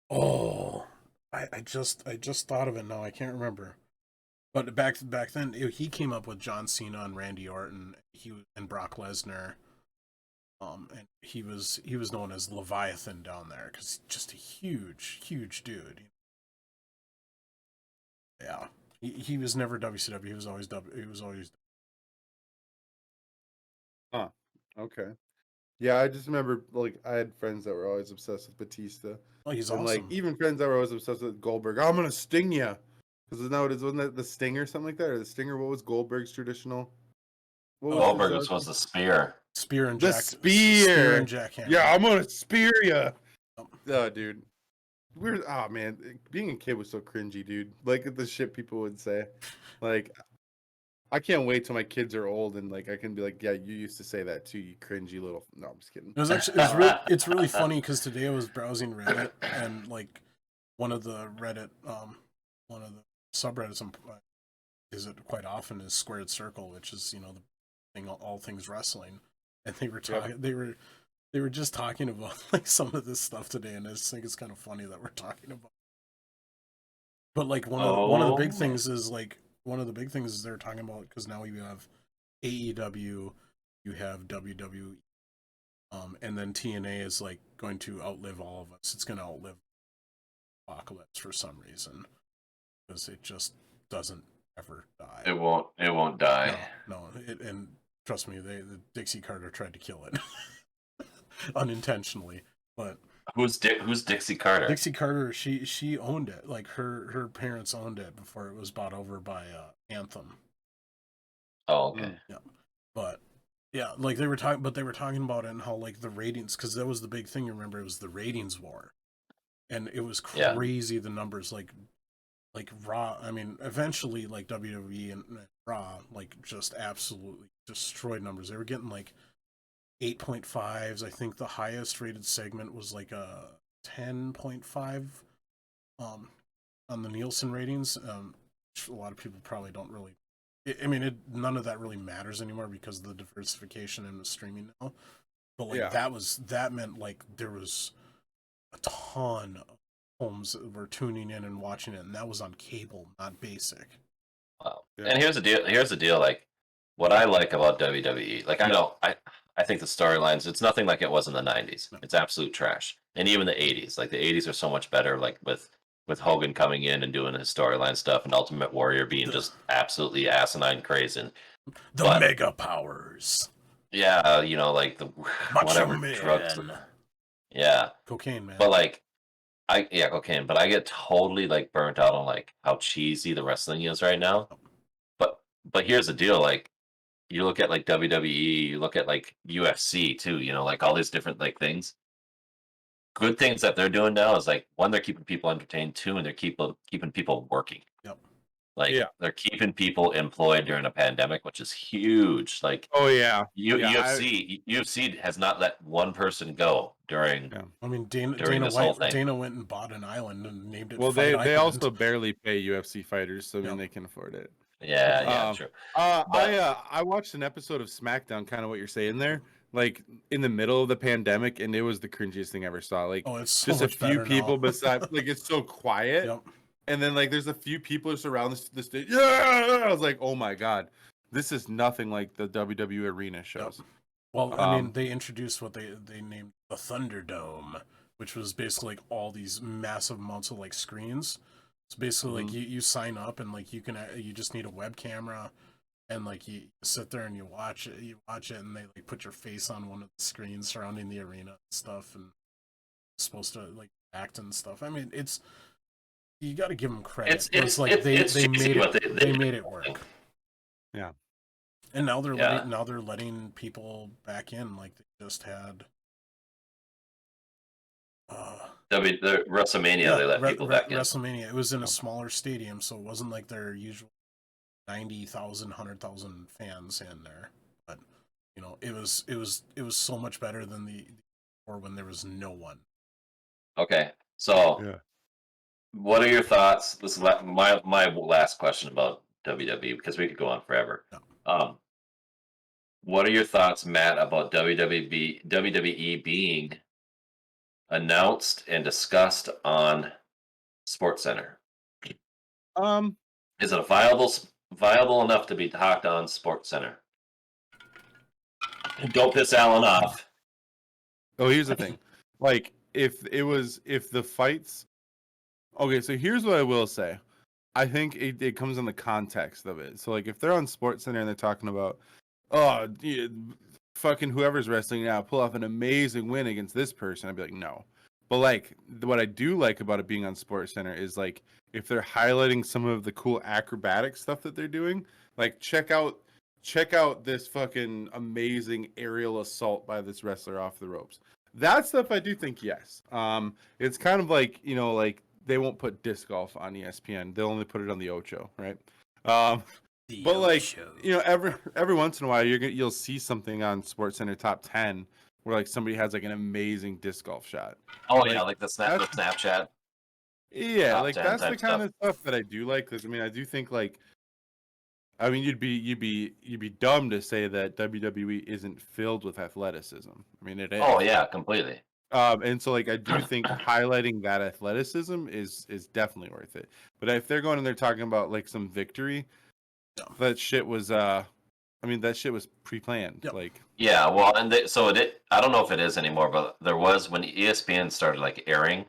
oh, I just thought of it now. I can't remember. But back then, he came up with John Cena and Randy Orton. And Brock Lesnar. And he was known as Leviathan down there because just a huge dude. Yeah, he was never WCW. He was always Huh. Okay. Yeah, I just remember like I had friends that were always obsessed with Batista, Oh, he's and awesome. like even friends that were always obsessed with Goldberg. I'm gonna sting you, because isn't that what it is? Wasn't that the Stinger or something like that, or the Stinger? What was Goldberg's traditional? What was Goldberg his, was the spear. Spear and the Jack. spear. Spear and Jackhammer. Yeah, I'm gonna spear you. Oh. Dude. Oh man, being a kid was so cringy, dude. Like the shit people would say. Like I can't wait till my kids are old and like I can be like, yeah, you used to say that too, you cringy little. No, I'm just kidding. It's really funny because today I was browsing Reddit and like one of the subreddits I'm visit quite often is Squared Circle, which is the thing all things wrestling, and they were talking they were just talking about like some of this stuff today, and I just think it's kind of funny that we're talking about. But like one of the big things is they're talking about, because now you have AEW, you have WWE, and then TNA is like going to outlive all of us. It's going to outlive Apocalypse for some reason because it just doesn't ever die. It won't die. No. And trust me, the Dixie Carter tried to kill it unintentionally. But who's Dixie Carter? Dixie Carter, she owned it. Like her parents owned it before it was bought over by Anthem. Oh, okay. Yeah, but yeah, like they were talking about it and how like the ratings, because that was the big thing. You remember, it was the ratings war, and it was crazy. The numbers, like Raw. I mean, eventually, like WWE and Raw, like just absolutely destroyed numbers. They were getting like 8.5s. I think the highest rated segment was like a 10.5 on the Nielsen ratings. A lot of people probably don't really. I mean, none of that really matters anymore because of the diversification in the streaming now. But like that meant like there was a ton of homes that were tuning in and watching it, and that was on cable, not basic. Wow. Yeah. And here's the deal. Like, what I like about WWE, like I think the storylines, it's nothing like it was in the 90s. No. It's absolute trash. And even the 80s. Like the 80s are so much better, like with Hogan coming in and doing his storyline stuff and Ultimate Warrior being just absolutely asinine crazy. The mega powers. Yeah, like the whatever drugs. Yeah. Cocaine, man. But like cocaine. But I get totally like burnt out on like how cheesy the wrestling is right now. But here's the deal, like you look at like WWE, you look at like UFC too, like all these different like things. Good things that they're doing now is like, one, they're keeping people entertained, two, and they're keeping people working. Yep. Like they're keeping people employed during a pandemic, which is huge. Like, oh yeah, UFC has not let one person go during. Yeah. I mean, Dana went and bought an island and named it. Well, they also barely pay UFC fighters, so I mean they can afford it. Yeah, true. I watched an episode of SmackDown, kind of what you're saying there, like in the middle of the pandemic, and it was the cringiest thing I ever saw. Like, it's so just a few people besides, like it's so quiet, yep. And then like there's a few people just around the stage. Yeah, I was like, oh my god, this is nothing like the WWE arena shows. Yep. Well, I mean, they introduced what they named the Thunderdome, which was basically like all these massive amounts of like screens. It's basically like you sign up and like you just need a web camera, and like you sit there and you watch it, and they like put your face on one of the screens surrounding the arena and stuff, and it's supposed to like act and stuff. I mean, it's you got to give them credit. It's like they cheesy, made but it. They made it work. Yeah. And now they're letting people back in. Like they just had. The WrestleMania, they let people back in. WrestleMania. It was in a smaller stadium, so it wasn't like their usual 90,000, 100,000 fans in there. But you know, it was so much better than or when there was no one. Okay, so what are your thoughts? This is my last question about WWE because we could go on forever. No. What are your thoughts, Matt, about WWE being announced and discussed on SportsCenter? Is it viable enough to be talked on SportsCenter? Don't piss Alan off. Oh, here's the thing. Like, if the fights. Okay, so here's what I will say. I think it comes in the context of it. So, like, if they're on SportsCenter and they're talking about, oh, fucking whoever's wrestling now pull off an amazing win against this person, I'd be like, no. But, like, what I do like about it being on SportsCenter is, like, if they're highlighting some of the cool acrobatic stuff that they're doing, like, check out this fucking amazing aerial assault by this wrestler off the ropes. That stuff I do think, yes. It's kind of like, like they won't put disc golf on ESPN. They'll only put it on the Ocho, right? But like, every once in a while you'll see something on SportsCenter Top 10 where like somebody has like an amazing disc golf shot. Oh like, yeah, like the Snapchat. Yeah, like that's the kind of stuff that I do like, because I mean I do think like, I mean you'd be dumb to say that WWE isn't filled with athleticism. I mean it is. Oh yeah, completely. And so like I do think highlighting that athleticism is definitely worth it. But if they're going and they're talking about like some victory, that shit was that shit was pre-planned. Yep. Like yeah, well, and I don't know if it is anymore, but there was when ESPN started like airing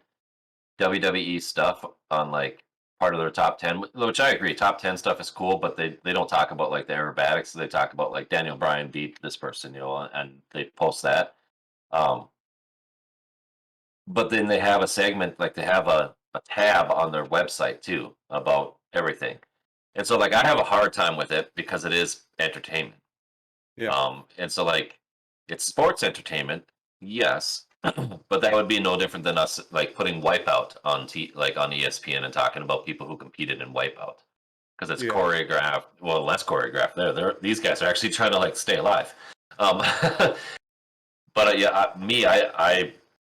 WWE stuff on like part of their top 10, which I agree, top 10 stuff is cool, but they don't talk about like the aerobatics. They talk about like Daniel Bryan beat this person, and they post that. But then they have a segment, like they have a tab on their website too about everything. And so like I have a hard time with it because it is entertainment. Yeah. And so like it's sports entertainment, yes, but that would be no different than us like putting Wipeout on on ESPN and talking about people who competed in Wipeout because it's choreographed. Well, less choreographed. These guys are actually trying to like stay alive. But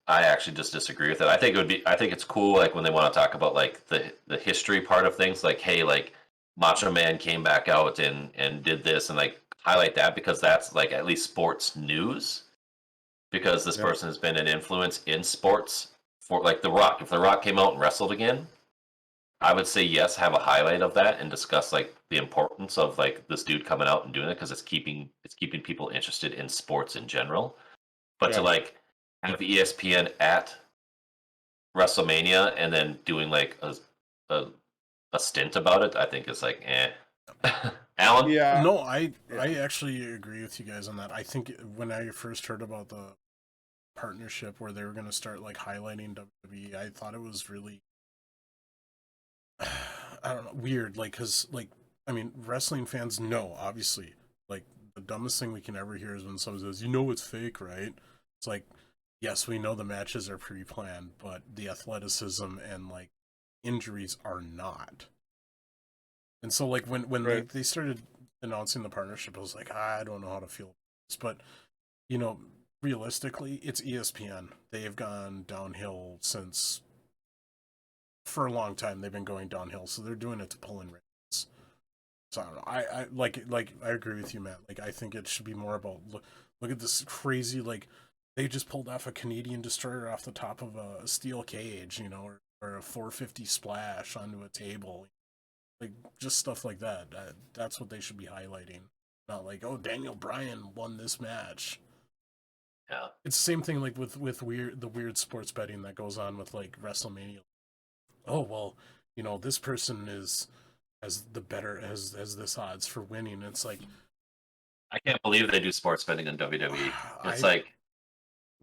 I actually just disagree with it. I think it's cool like when they want to talk about like the history part of things, like hey, like Macho Man came back out and did this and like highlight that because that's like at least sports news. Because this person has been an influence in sports for like The Rock. If The Rock came out and wrestled again, I would say yes, have a highlight of that and discuss like the importance of like this dude coming out and doing it because it's keeping people interested in sports in general. But to like have the ESPN at WrestleMania and then doing like a stint about it, I think is like Alan? Yeah. No, I actually agree with you guys on that. I think when I first heard about the partnership where they were going to start like highlighting WWE, I thought it was really I don't know, weird, like cuz like I mean, wrestling fans know obviously, like the dumbest thing we can ever hear is when someone says, it's fake, right? It's like, yes, we know the matches are pre-planned, but the athleticism and like injuries are not. And so like when they started announcing the partnership, I was like, I don't know how to feel about this. But realistically, it's ESPN. They have gone downhill for a long time. They've been going downhill, so they're doing it to pull in ratings. So I don't know. I like I agree with you, Matt. Like I think it should be more about look at this crazy, like they just pulled off a Canadian destroyer off the top of a steel cage, or a 450 splash onto a table. Like just stuff like that. That's what they should be highlighting. Not like, oh, Daniel Bryan won this match. Yeah. It's the same thing like with the weird sports betting that goes on with like WrestleMania. Oh well, this person has this odds for winning. It's like I can't believe they do sports betting in WWE. It's like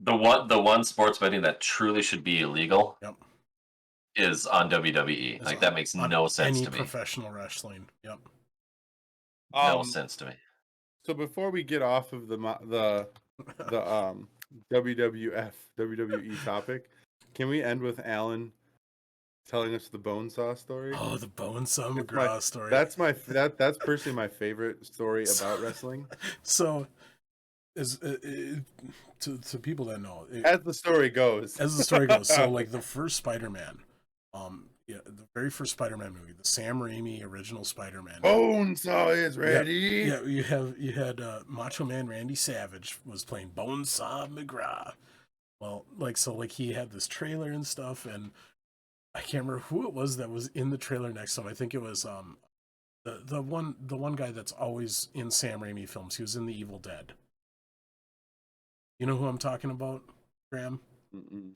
the one sports betting that truly should be illegal. Yep. is on WWE. Is Like on- that makes on no sense any to me. professional wrestling. Yep. No sense to me. So before we get off of the WWF WWE topic, can we end with Alan telling us the Bonesaw story? Oh, the Bonesaw It's McGraw story. That's personally my favorite story about wrestling. So, to people that know, As the story goes, so like the first Spider-Man, the very first Spider-Man movie, the Sam Raimi original Spider-Man. Bonesaw is ready. Yeah, you had Macho Man Randy Savage was playing Bonesaw McGraw. Well, like he had this trailer and stuff, and I can't remember who it was that was in the trailer next to him. I think it was the one guy that's always in Sam Raimi films. He was in The Evil Dead. You know who I'm talking about, Graham? Mm-mm.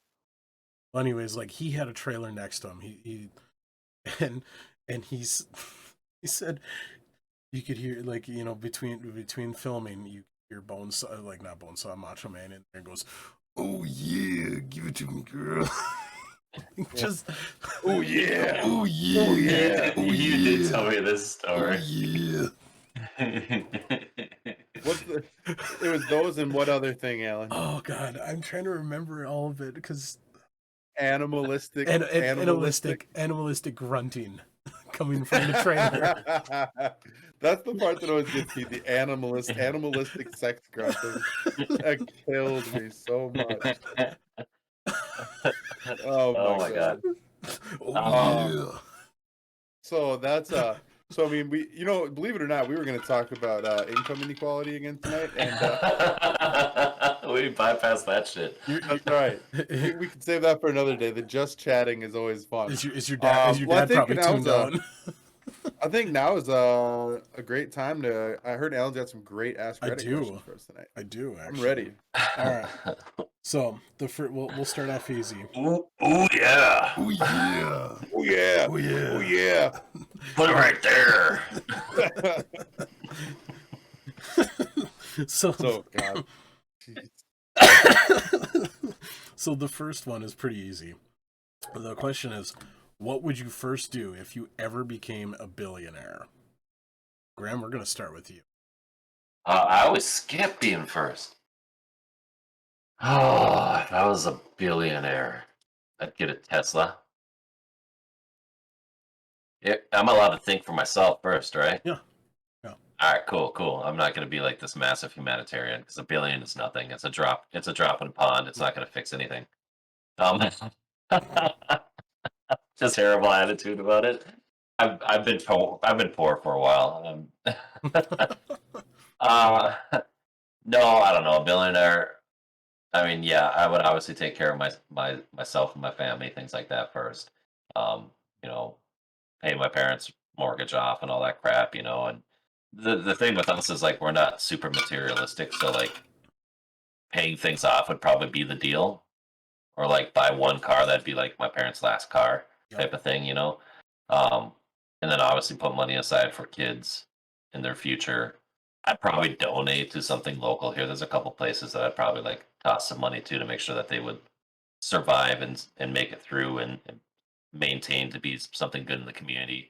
Well, anyways, like he had a trailer next to him. He and he said you could hear, like, between filming, you hear Bonesaw, like not Bonesaw, Macho Man in there and goes, "Oh yeah, give it to me, girl." Just oh yeah, oh yeah, oh You yeah, did tell me this story. yeah. It was those and what other thing, Alan? Oh god, I'm trying to remember all of it because Animalistic grunting coming from the trailer. That's the part that always gets me, the animalistic sex grunting. That kills me so much. Oh my god. Oh yeah. So that's so I mean, we, believe it or not, we were going to talk about income inequality again tonight, and we bypassed that shit. that's all right. We can save that for another day. The just chatting is always fun. Is your dad probably tuned out? I think now is a great time to. I heard Alan's got some great Ask Reddit questions for us tonight. I do. Actually. I'm ready. All right. So we'll start off easy. Ooh yeah. Oh yeah. Oh yeah. Oh yeah. Oh yeah. Put it right there. So God. So the first one is pretty easy. The question is, what would you first do if you ever became a billionaire? Graham, we're going to start with you. I always skip being first. Oh, if I was a billionaire, I'd get a Tesla. Yeah, I'm allowed to think for myself first, right? Yeah. All right, cool. I'm not going to be like this massive humanitarian because a billion is nothing. It's a drop in a pond. It's not going to fix anything. Just terrible attitude about it. I've been poor for a while. No, I don't know. A billionaire. I mean, yeah, I would obviously take care of myself and my family, things like that first. You know, pay my parents' mortgage off and all that crap. And the thing with us is like we're not super materialistic, so like paying things off would probably be the deal, or like buy one car that'd be like my parents' last car type of thing. And then obviously put money aside for kids in their future. I'd probably donate to something local here. There's a couple places that I'd probably like toss some money to make sure that they would survive and make it through and maintain to be something good in the community.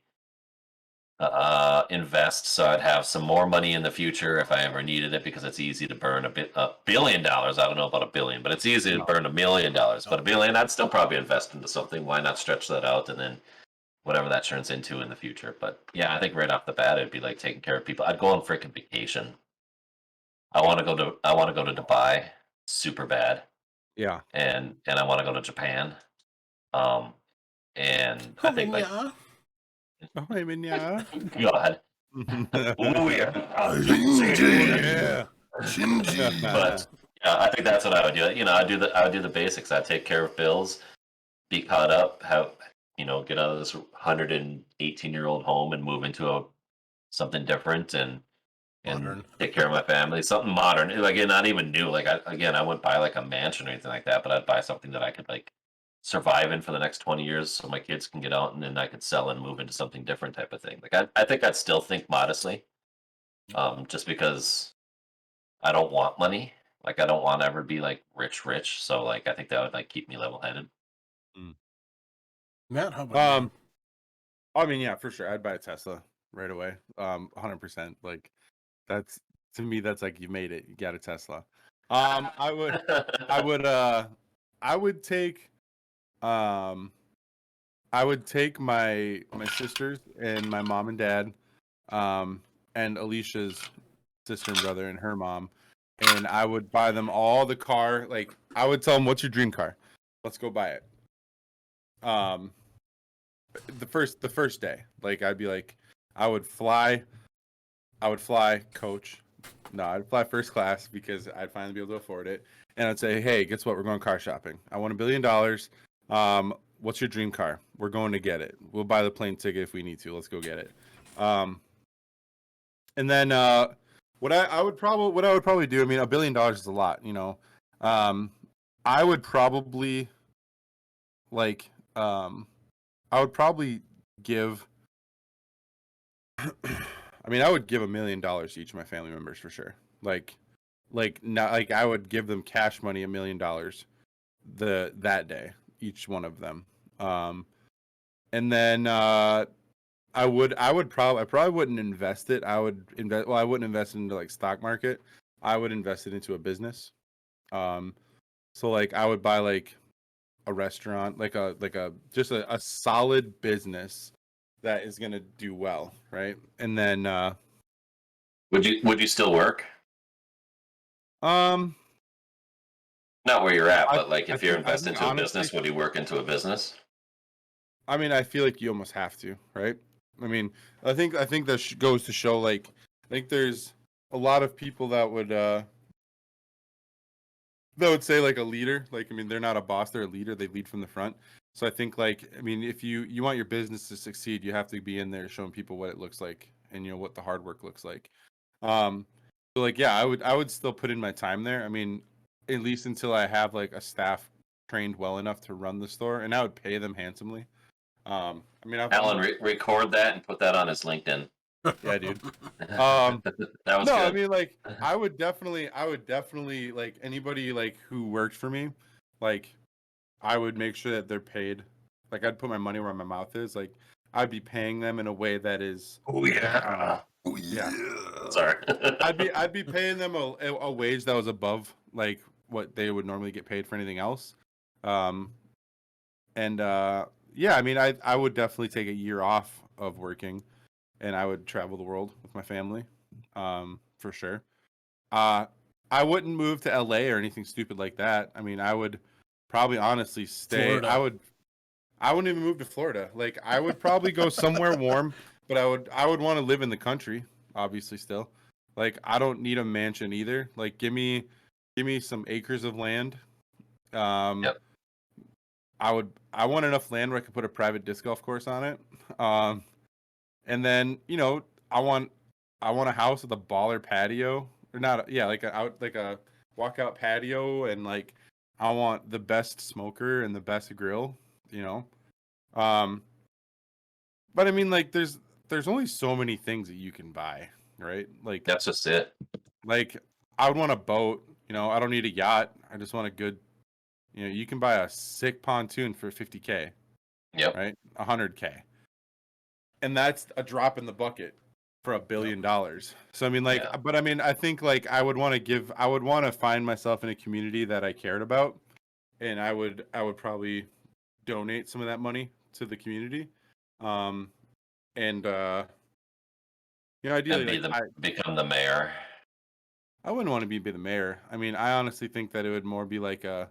Invest so I'd have some more money in the future if I ever needed it, because it's easy to burn $1 billion. I don't know about a billion, but it's easy to burn $1 million. But $1 billion, I'd still probably invest into something. Why not stretch that out and then whatever that turns into in the future? But yeah, I think right off the bat it'd be like taking care of people. I'd go on freaking vacation. I want to go to Dubai super bad. Yeah. And I want to go to Japan. And I think like Oh, I mean, yeah. God. Oh yeah. Yeah. But yeah, I think that's what I would do. I would do the basics. I'd take care of bills, be caught up, get out of this 118-year-old home and move into something different and Modern. take care of my family, something modern. Like, not even new. Like I wouldn't buy like a mansion or anything like that, but I'd buy something that I could like survive in for the next 20 years so my kids can get out and then I could sell and move into something different type of thing. Like I think I'd still think modestly. Just because I don't want money. Like I don't want to ever be like rich. So like I think that would like keep me level headed. Matt, how about you? I mean, yeah, for sure. I'd buy a Tesla right away. 100%. Like that's to me, that's like you made it. You got a Tesla. I would, I would take, um, I would take my sisters and my mom and dad, and Alicia's sister and brother and her mom, and I would buy them all the car. Like I would tell them, "What's your dream car? Let's go buy it." Um, the first day, like I'd be like, I would fly coach. No, I'd fly first class because I'd finally be able to afford it. And I'd say, hey, guess what? We're going car shopping. I want $1 billion. What's your dream car? We're going to get it. We'll buy the plane ticket if we need to. Let's go get it. And then what I would probably do. I mean, $1 billion is a lot, you know. I would probably like I would probably give. I mean, I would give $1 million to each of my family members for sure. Not like I would give them cash money $1 million that day, each one of them. And then I probably wouldn't invest it. I wouldn't invest it into like stock market. I would invest it into a business. So like I would buy like a restaurant, like a just a solid business that is gonna do well, right? And then would you still work? Um, Not where you're at, but like if you're I invested think into a honestly, business, would you work into a business? I mean, I feel like you almost have to, right? I mean, I think that goes to show, like, I think there's a lot of people that would say like a leader, like, I mean, they're not a boss, they're a leader, they lead from the front. So I think, like, I mean, if you want your business to succeed, you have to be in there showing people what it looks like and, you know, what the hard work looks like. So like, yeah, I would still put in my time there. I mean, at least until I have like a staff trained well enough to run the store, and I would pay them handsomely. I mean, Alan, record that and put that on his LinkedIn. yeah, dude. That was No, good. I mean, like, I would definitely, like, anybody like who works for me, like, I would make sure that they're paid. Like, I'd put my money where my mouth is. Like, I'd be paying them in a way that is, Oh yeah. Oh yeah. Sorry. I'd be paying them a wage that was above like what they would normally get paid for anything else. And yeah, I mean, I would definitely take a year off of working, and I would travel the world with my family, for sure. I wouldn't move to LA or anything stupid like that. I mean, I would probably honestly stay. Florida. I wouldn't even move to Florida. Like, I would probably go somewhere warm, but I would want to live in the country, obviously still. Like, I don't need a mansion either. Like, give me some acres of land. Yep. I want enough land where I could put a private disc golf course on it. And then, you know, I want a house with a baller patio, or not, yeah, like a walkout patio, and like I want the best smoker and the best grill, you know. But I mean, like, there's only so many things that you can buy, right? Like, That's just it. like I would want a boat, you know. I don't need a yacht. I just want a good, you know, you can buy a sick pontoon for $50K, Yep. right? $100K. And that's a drop in the bucket for $1 billion. So I mean, like, Yeah. but I mean, I think like I would want to find myself in a community that I cared about, and I would probably donate some of that money to the community, and you know, ideally, And like, become the mayor. I wouldn't want to be the mayor. I mean, I honestly think that it would more be like a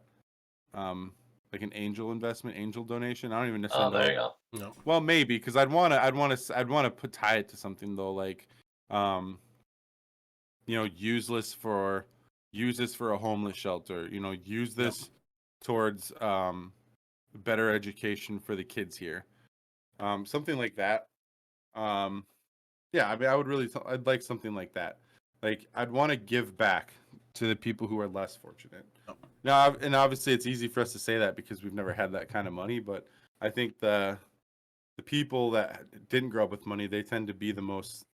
like an angel investment, angel donation. I don't even Oh, necessarily there you know. go. No. Well, maybe, because I'd want to tie it to something though, like, you know, use this for a homeless shelter. You know, use this towards better education for the kids here, something like that. Yeah, I mean, I'd like something like that. Like, I'd want to give back to the people who are less fortunate. Oh. Now, and obviously, it's easy for us to say that because we've never had that kind of money. But I think the people that didn't grow up with money, they tend to be the most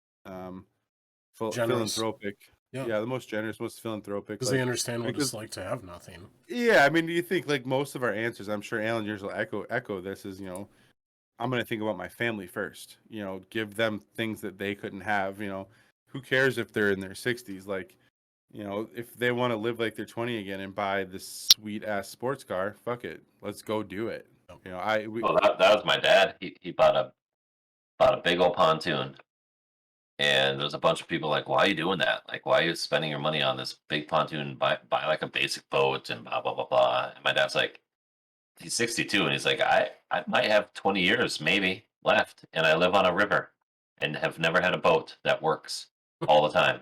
philanthropic. Yeah, the most generous, most philanthropic. Because they understand what it's like to have nothing. Yeah, I mean, do you think like most of our answers? I'm sure Alan, yours will echo this. Is, you know, I'm going to think about my family first, you know, give them things that they couldn't have, you know, who cares if they're in their 60s? Like, you know, if they want to live like they're 20 again and buy this sweet ass sports car, fuck it. Let's go do it. You know, Well, that was my dad. He bought a big old pontoon, and there's a bunch of people like, why are you doing that? Like, why are you spending your money on this big pontoon? Buy like a basic boat and blah blah blah blah. And my dad's like, he's 62, and he's like, I might have 20 years maybe left, and I live on a river, and have never had a boat that works all the time.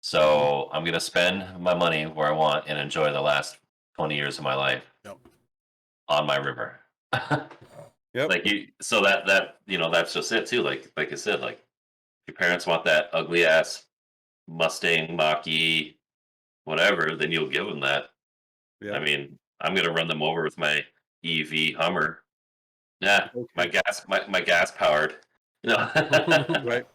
So I'm gonna spend my money where I want and enjoy the last 20 years of my life Yep. on my river. Yep. Like so that you know, that's just it too. Like I said, like your parents want that ugly ass Mustang Mach-E, whatever, then you'll give them that. Yeah. I mean, I'm gonna run them over with my EV Hummer. Yeah, Okay. my gas powered. You know? Right.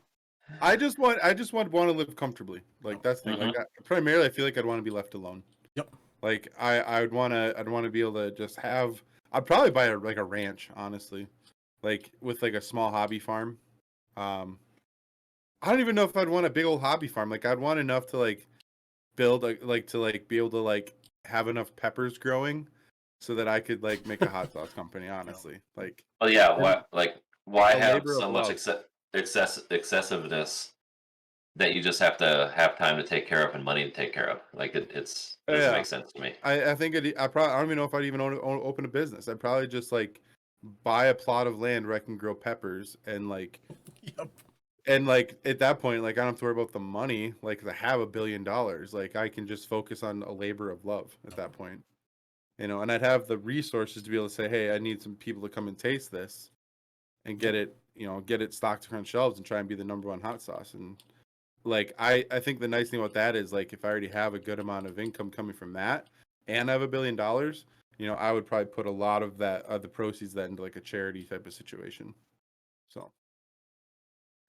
I just want to live comfortably. Like that's the thing. Like primarily, I feel like I'd want to be left alone. Yep. Like I'd want to be able to just have. I'd probably buy a ranch, honestly, like with like a small hobby farm. I don't even know if I'd want a big old hobby farm. Like I'd want enough to like build to like be able to like have enough peppers growing so that I could like make a hot sauce company. Honestly, like. Oh yeah, why A have labor so of much love. excessiveness that you just have to have time to take care of and money to take care of? Like it doesn't Yeah. make sense to me. I think I don't even know if I'd even open a business. I'd probably just like buy a plot of land where I can grow peppers and like Yep. and like at that point, like I don't have to worry about the money. Like I have $1 billion. Like I can just focus on a labor of love at that point. You know, and I'd have the resources to be able to say, hey, I need some people to come and taste this and get it, you know, get it stocked on shelves and try and be the number one hot sauce. And like I think the nice thing about that is like if I already have a good amount of income coming from that and I have $1 billion, you know, I would probably put a lot of that the proceeds of that into like a charity type of situation. So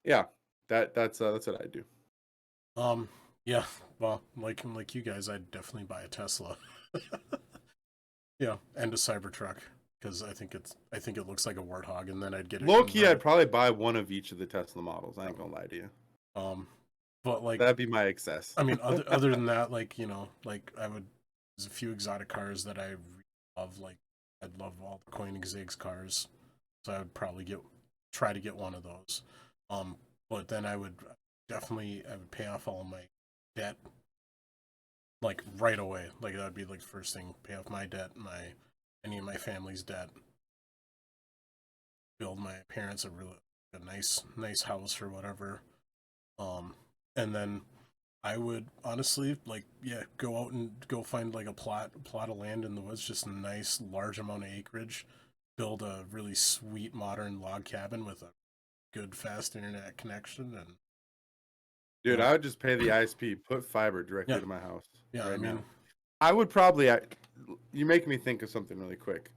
yeah, that's what I do. Yeah. Well, like you guys, I'd definitely buy a Tesla. Yeah, and a Cybertruck because I think it looks like a Warthog, and then I'd get it. Low key, I'd probably buy one of each of the Tesla models. I ain't gonna lie to you. But like That'd be my excess. I mean, other than that, like you know, like there's a few exotic cars that I really love. Like I'd love all the Koenigsegg's cars, so I would probably try to get one of those. But then I would pay off all of my debt like right away. Like that would be like the first thing, pay off my debt, any of my family's debt, build my parents a nice house or whatever. And then I would honestly go out and go find like a plot of land in the woods, just a nice large amount of acreage, build a really sweet modern log cabin with a good fast internet connection. And dude, I would just pay the ISP, put fiber directly to my house. Yeah, right I mean, now. I would probably. You make me think of something really quick.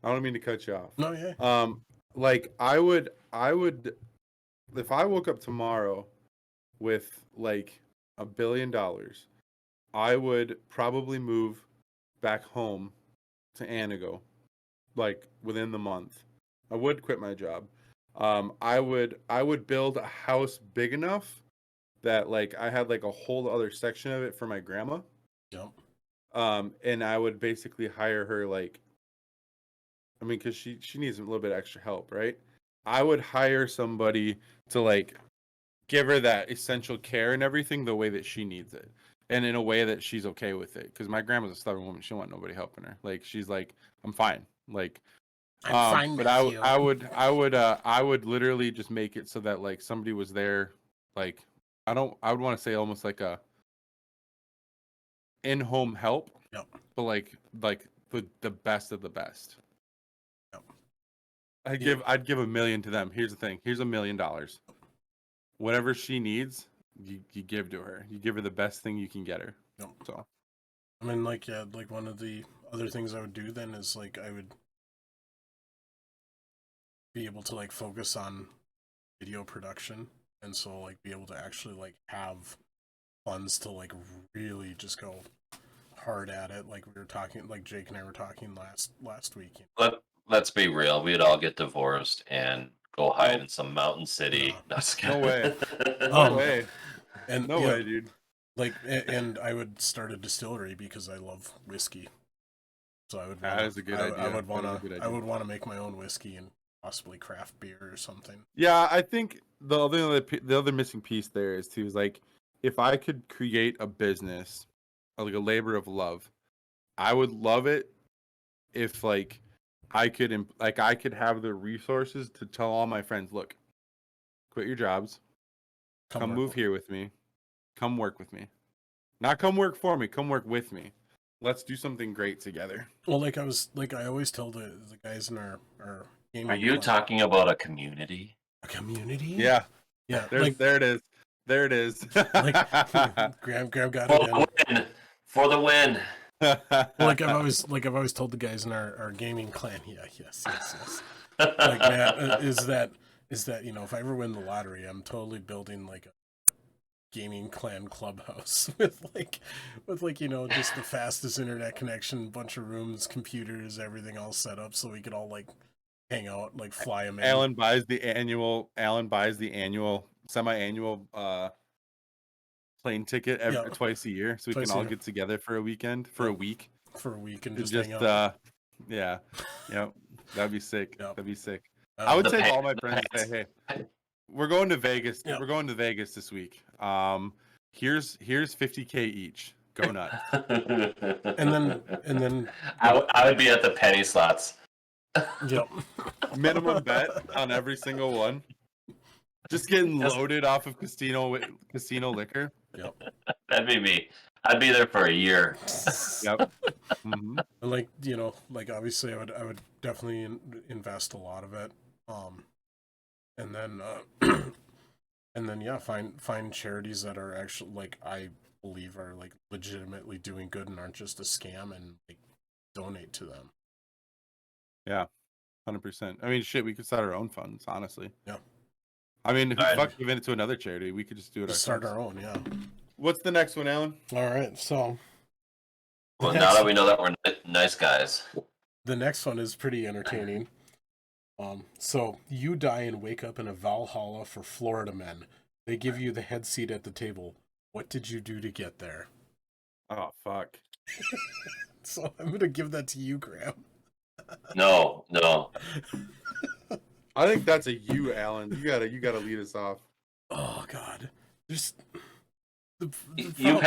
I don't mean to cut you off. no, yeah. Like I would, if I woke up tomorrow with like $1 billion, I would probably move back home to Anago, like within the month. I would quit my job. I would build a house big enough that like I had like a whole other section of it for my grandma. Yep. And I would basically hire her like, I mean, because she needs a little bit extra help, right? I would hire somebody to like give her that essential care and everything the way that she needs it, and in a way that she's okay with it. Because my grandma's a stubborn woman; she don't want nobody helping her. Like she's like, I'm fine. Like, I'm fine but with you. I would literally just make it so that like somebody was there. Like, I would want to say almost like a in-home help. Yep. But like the best of the best. Yep. I'd give $1 million to them. Here's the thing. Here's $1 million. Whatever she needs, you give to her. You give her the best thing you can get her. Yep. So, I mean, like one of the other things I would do then is like I would be able to like focus on video production, and so like be able to actually like have funds to like really just go hard at it. Like we were talking, like Jake and I were talking last week. Let let's be real. We'd all get divorced and go hide in some mountain city. No. No way. No Um, way. And No yeah, way, dude. like, and I would start a distillery because I love whiskey. So I would. That is a good idea. I would That is a want good to. idea. I would want to make my own whiskey and possibly craft beer or something. Yeah, I think the other missing piece there is like if I could create a business, like a labor of love, I would love it if like I could have the resources to tell all my friends, look, quit your jobs, come work move with- here with me, come work with me, not come work for me, come work with me. Let's do something great together. Well, I always tell the guys in our gaming. Are you club, talking about a community? a community? Yeah, Yeah. there it is. There it is. Graham got For it the in. win! For the win! Like I've always told the guys in our gaming clan. Yeah. Yes. Like, man, is that if I ever win the lottery, I'm totally building like a gaming clan clubhouse with just the fastest internet connection, bunch of rooms, computers, everything all set up so we could all like hang out, like fly them in. Alan buys the annual semi-annual plane ticket twice a year, so we Twice can a all year. get together for a weekend, for a week. And Just hang out. yeah, that'd be sick. Yep. That'd be sick. I would The say to pa- all my the friends, pants. say, hey, we're going to Vegas. Yep. We're going to Vegas this week. Here's $50K each. Go nuts. And then I would be at the penny slots. yep. Minimum bet on every single one. Just getting loaded off of casino liquor. Yep. That'd be me. I'd be there for a year. Yep. Mm-hmm. And obviously I would definitely invest a lot of it. And then and then yeah, find charities that are actually like I believe are like legitimately doing good and aren't just a scam, and like donate to them. 100%. I mean, shit, we could start our own funds, honestly. Yeah. I mean, Right. fuck giving it to another charity. We could just do it Just ourselves. start our own, yeah. What's the next one, Alan? All right, so Well, now that we know that we're nice guys. the next one is pretty entertaining. So you die and wake up in a Valhalla for Florida men. They give you the head seat at the table. What did you do to get there? Oh, fuck. So I'm gonna give that to you, Graham. No. I think that's a you, Alan. You gotta lead us off. Oh God, just You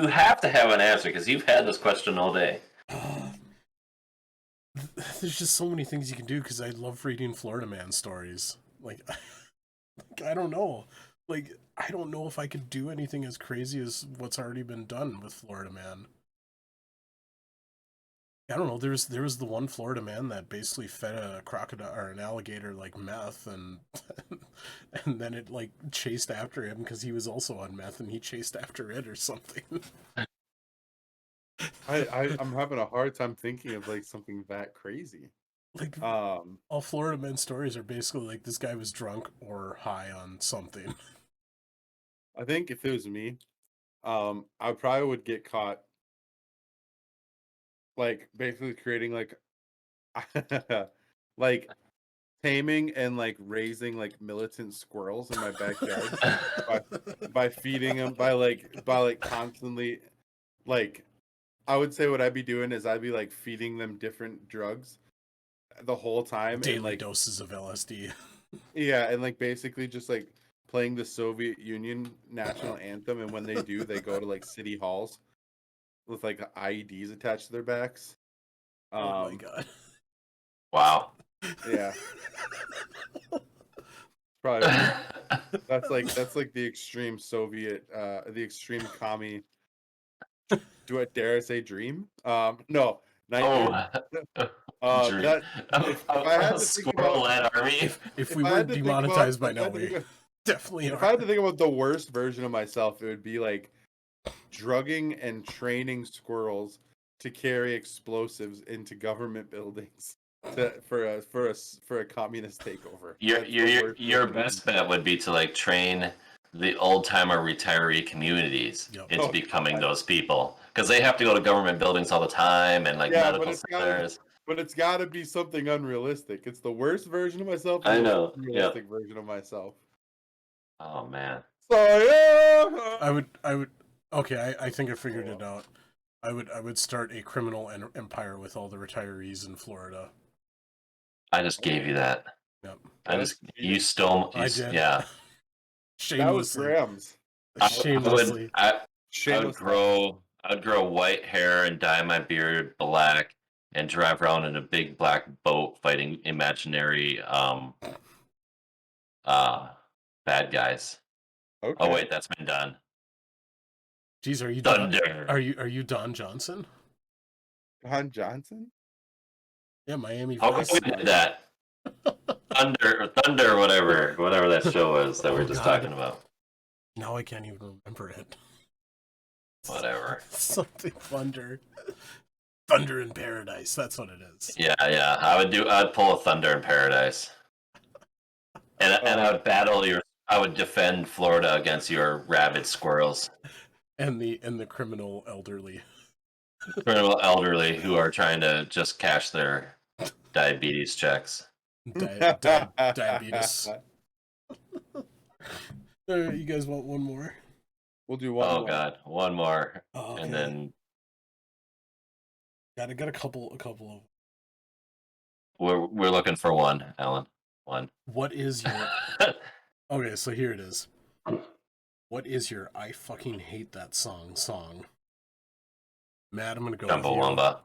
have to have an answer because you've had this question all day. There's just so many things you can do because I love reading Florida Man stories. Like I don't know. Like, I don't know if I could do anything as crazy as what's already been done with Florida Man. I don't know. There was the one Florida man that basically fed a crocodile or an alligator like meth, and and then it like chased after him because he was also on meth, and he chased after it or something. I'm having a hard time thinking of like something that crazy. Like Um, all Florida Man stories are basically like this guy was drunk or high on something. I think if it was me, I probably would get caught like basically creating like like taming and like raising like militant squirrels in my backyard by feeding them by like constantly like I would say what I'd be doing is I'd be like feeding them different drugs the whole time Daily and like doses of LSD. yeah, and like basically just like playing the Soviet Union national anthem, and when they do, they go to like city halls with like IEDs attached to their backs. Oh my God. Wow. Yeah, probably that's like the extreme Soviet, the extreme commie. Do I dare say dream? No, nightmare. Dream. That if I had to think Squirrel about- Led Army. If if we I weren't had to think about- demonetized by if I now, had to we think of- definitely If are. I had to think about the worst version of myself, it would be like drugging and training squirrels to carry explosives into government buildings for a communist takeover. That's the worst Your version. best bet would be to like train the old timer retiree communities Yep. into Oh, becoming those people because they have to go to government buildings all the time and like Yeah, but medical it's gotta- centers. But it's got to be something unrealistic. It's the worst version of myself. I And know, the most realistic version of myself. Oh man. So yeah. I would. Okay, I think I figured it out. I would start a criminal empire with all the retirees in Florida. I just gave you that. Yep. You stole. I did. Yeah. That was Shamelessly. Graham's. Shamelessly. I would Shameless. grow white hair and dye my beard black and drive around in a big black boat fighting imaginary bad guys. Okay. Oh wait, that's been done. Jeez, are you Thunder. Are you Don Johnson? Don Johnson? Yeah, Miami How come Vice. we did that? Thunder, whatever that show was that we were just talking about. Now I can't even remember it. Whatever. Something Thunder. Thunder in Paradise. That's what it is. Yeah. I'd pull a Thunder in Paradise. And I would defend Florida against your rabid squirrels. And the criminal elderly. Criminal elderly who are trying to just cash their diabetes checks. Diabetes. You guys want one more? We'll do one. Oh more. god, one more, Oh, okay. and then got a couple of. we're looking for one, Alan. One. What is your? Okay, so here it is. What is your I fucking hate that song? Matt, I'm gonna go with you. Chumbawamba.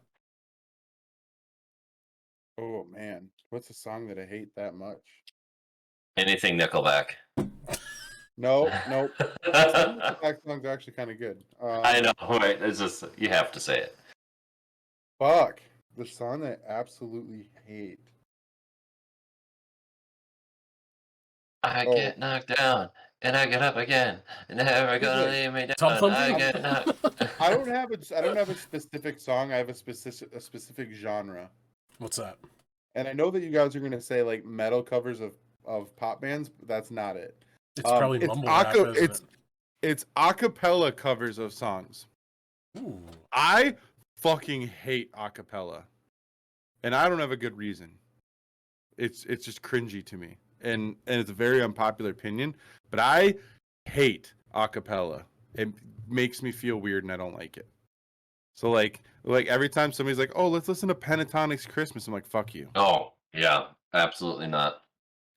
Oh man, what's a song that I hate that much? Anything Nickelback. No. The back songs are actually kind of good. I know, right? It's just you have to say it. Fuck. The song that I absolutely hate. I get knocked down and I get up again, and never gonna leave me down. I get knocked. I don't have a specific song. I have a specific genre. What's that? And I know that you guys are gonna say like metal covers of pop bands, but that's not it. It's probably mumble rap, isn't it? It's acapella covers of songs. Ooh. I fucking hate acapella, and I don't have a good reason. It's just cringy to me, and it's a very unpopular opinion. But I hate acapella. It makes me feel weird, and I don't like it. So like every time somebody's like, "Oh, let's listen to Pentatonix Christmas," I'm like, "Fuck you." Oh yeah, absolutely not.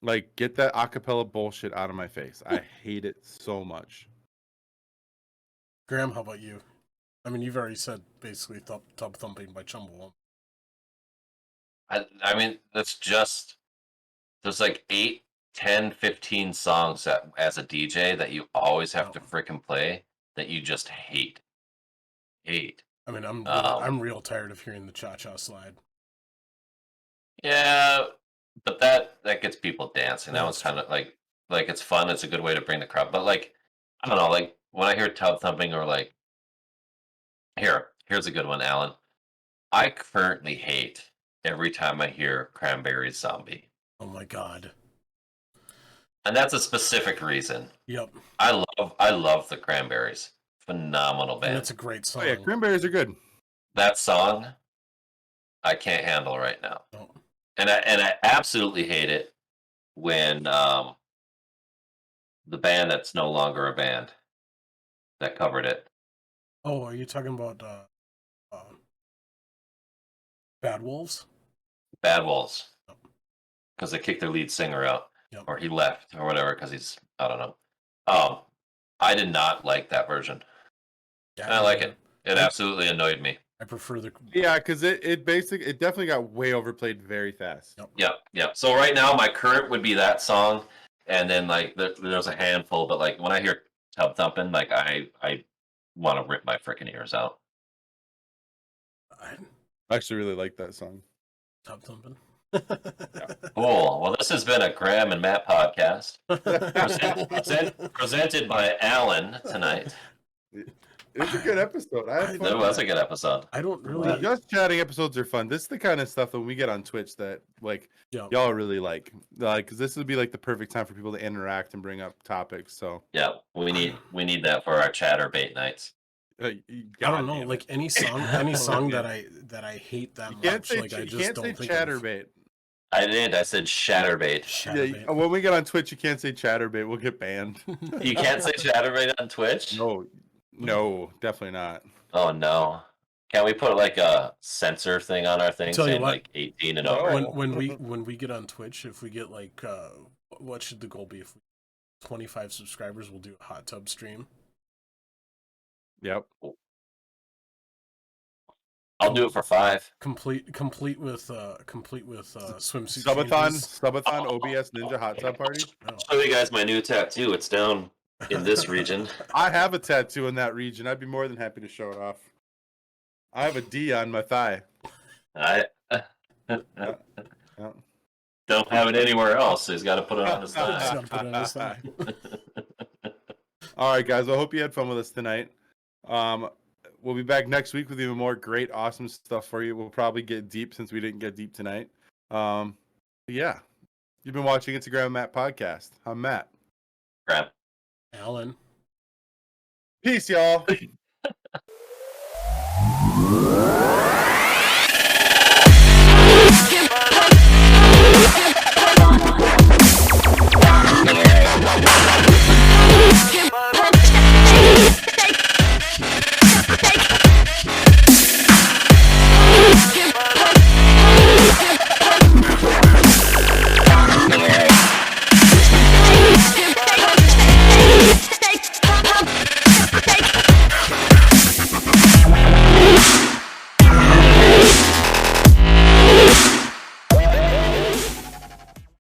Like, get that acapella bullshit out of my face. I hate it so much. Graham, how about you? I mean, you've already said basically Tub Thumping by Chumbawamba. I mean, there's like 8, 10, 15 songs that as a DJ that you always have to frickin' play that you just hate. I mean, I'm real tired of hearing the cha-cha slide. Yeah, but that gets people dancing. That one's kind of like it's fun. It's a good way to bring the crowd. But like, I don't know, like when I hear Tub Thumping or like, here's a good one, Alan. I currently hate every time I hear Cranberries Zombie. Oh my god. And that's a specific reason. Yep. I love the Cranberries. Phenomenal band. And that's a great song. Oh yeah, Cranberries are good. That song, I can't handle right now. Oh. And I absolutely hate it when the band that's no longer a band that covered it. Oh, are you talking about Bad Wolves? Bad Wolves. Because they kicked their lead singer out. Yep. Or he left or whatever because he's, I don't know. I did not like that version. Yeah, And I like it. It absolutely annoyed me. I prefer the... Yeah, because it definitely got way overplayed very fast. Yep. So right now, my current would be that song. And then, like, there's a handful. But, like, when I hear Tub Thumping, like, I want to rip my freaking ears out. I actually really like that song. Tub Thumping. Cool. Well, this has been a Graham and Matt podcast presented by Alan tonight. It's a good episode. That was a good episode. I don't really... Just chatting episodes are fun. This is the kind of stuff that we get on Twitch that y'all really like. Because this would be like the perfect time for people to interact and bring up topics. So yeah, we need that for our chatterbait nights. I don't know, like any song that I hate that much. Like I just don't think Chatterbait. I did. I said Shatterbait. Yeah, when we get on Twitch, you can't say Chatterbait. We'll get banned. You can't say Shatterbait on Twitch? No, definitely not. Oh no. Can't we put like a censor thing on our thing saying what, like 18 and over? When we get on Twitch, if we get like what should the goal be? If we 25 subscribers, we'll do a hot tub stream. Yep. I'll do it for 5. Complete with swimsuit. Subathon OBS Ninja hot tub party. I'll show you guys my new tattoo. It's down in this region. I have a tattoo in that region. I'd be more than happy to show it off. I have a D on my thigh. I don't have it anywhere else, so he's got to put it on his thigh. All right, guys. I hope you had fun with us tonight. We'll be back next week with even more great, awesome stuff for you. We'll probably get deep since we didn't get deep tonight. Yeah. You've been watching Instagram Matt Podcast. I'm Matt. Grant. Alan. Peace, y'all.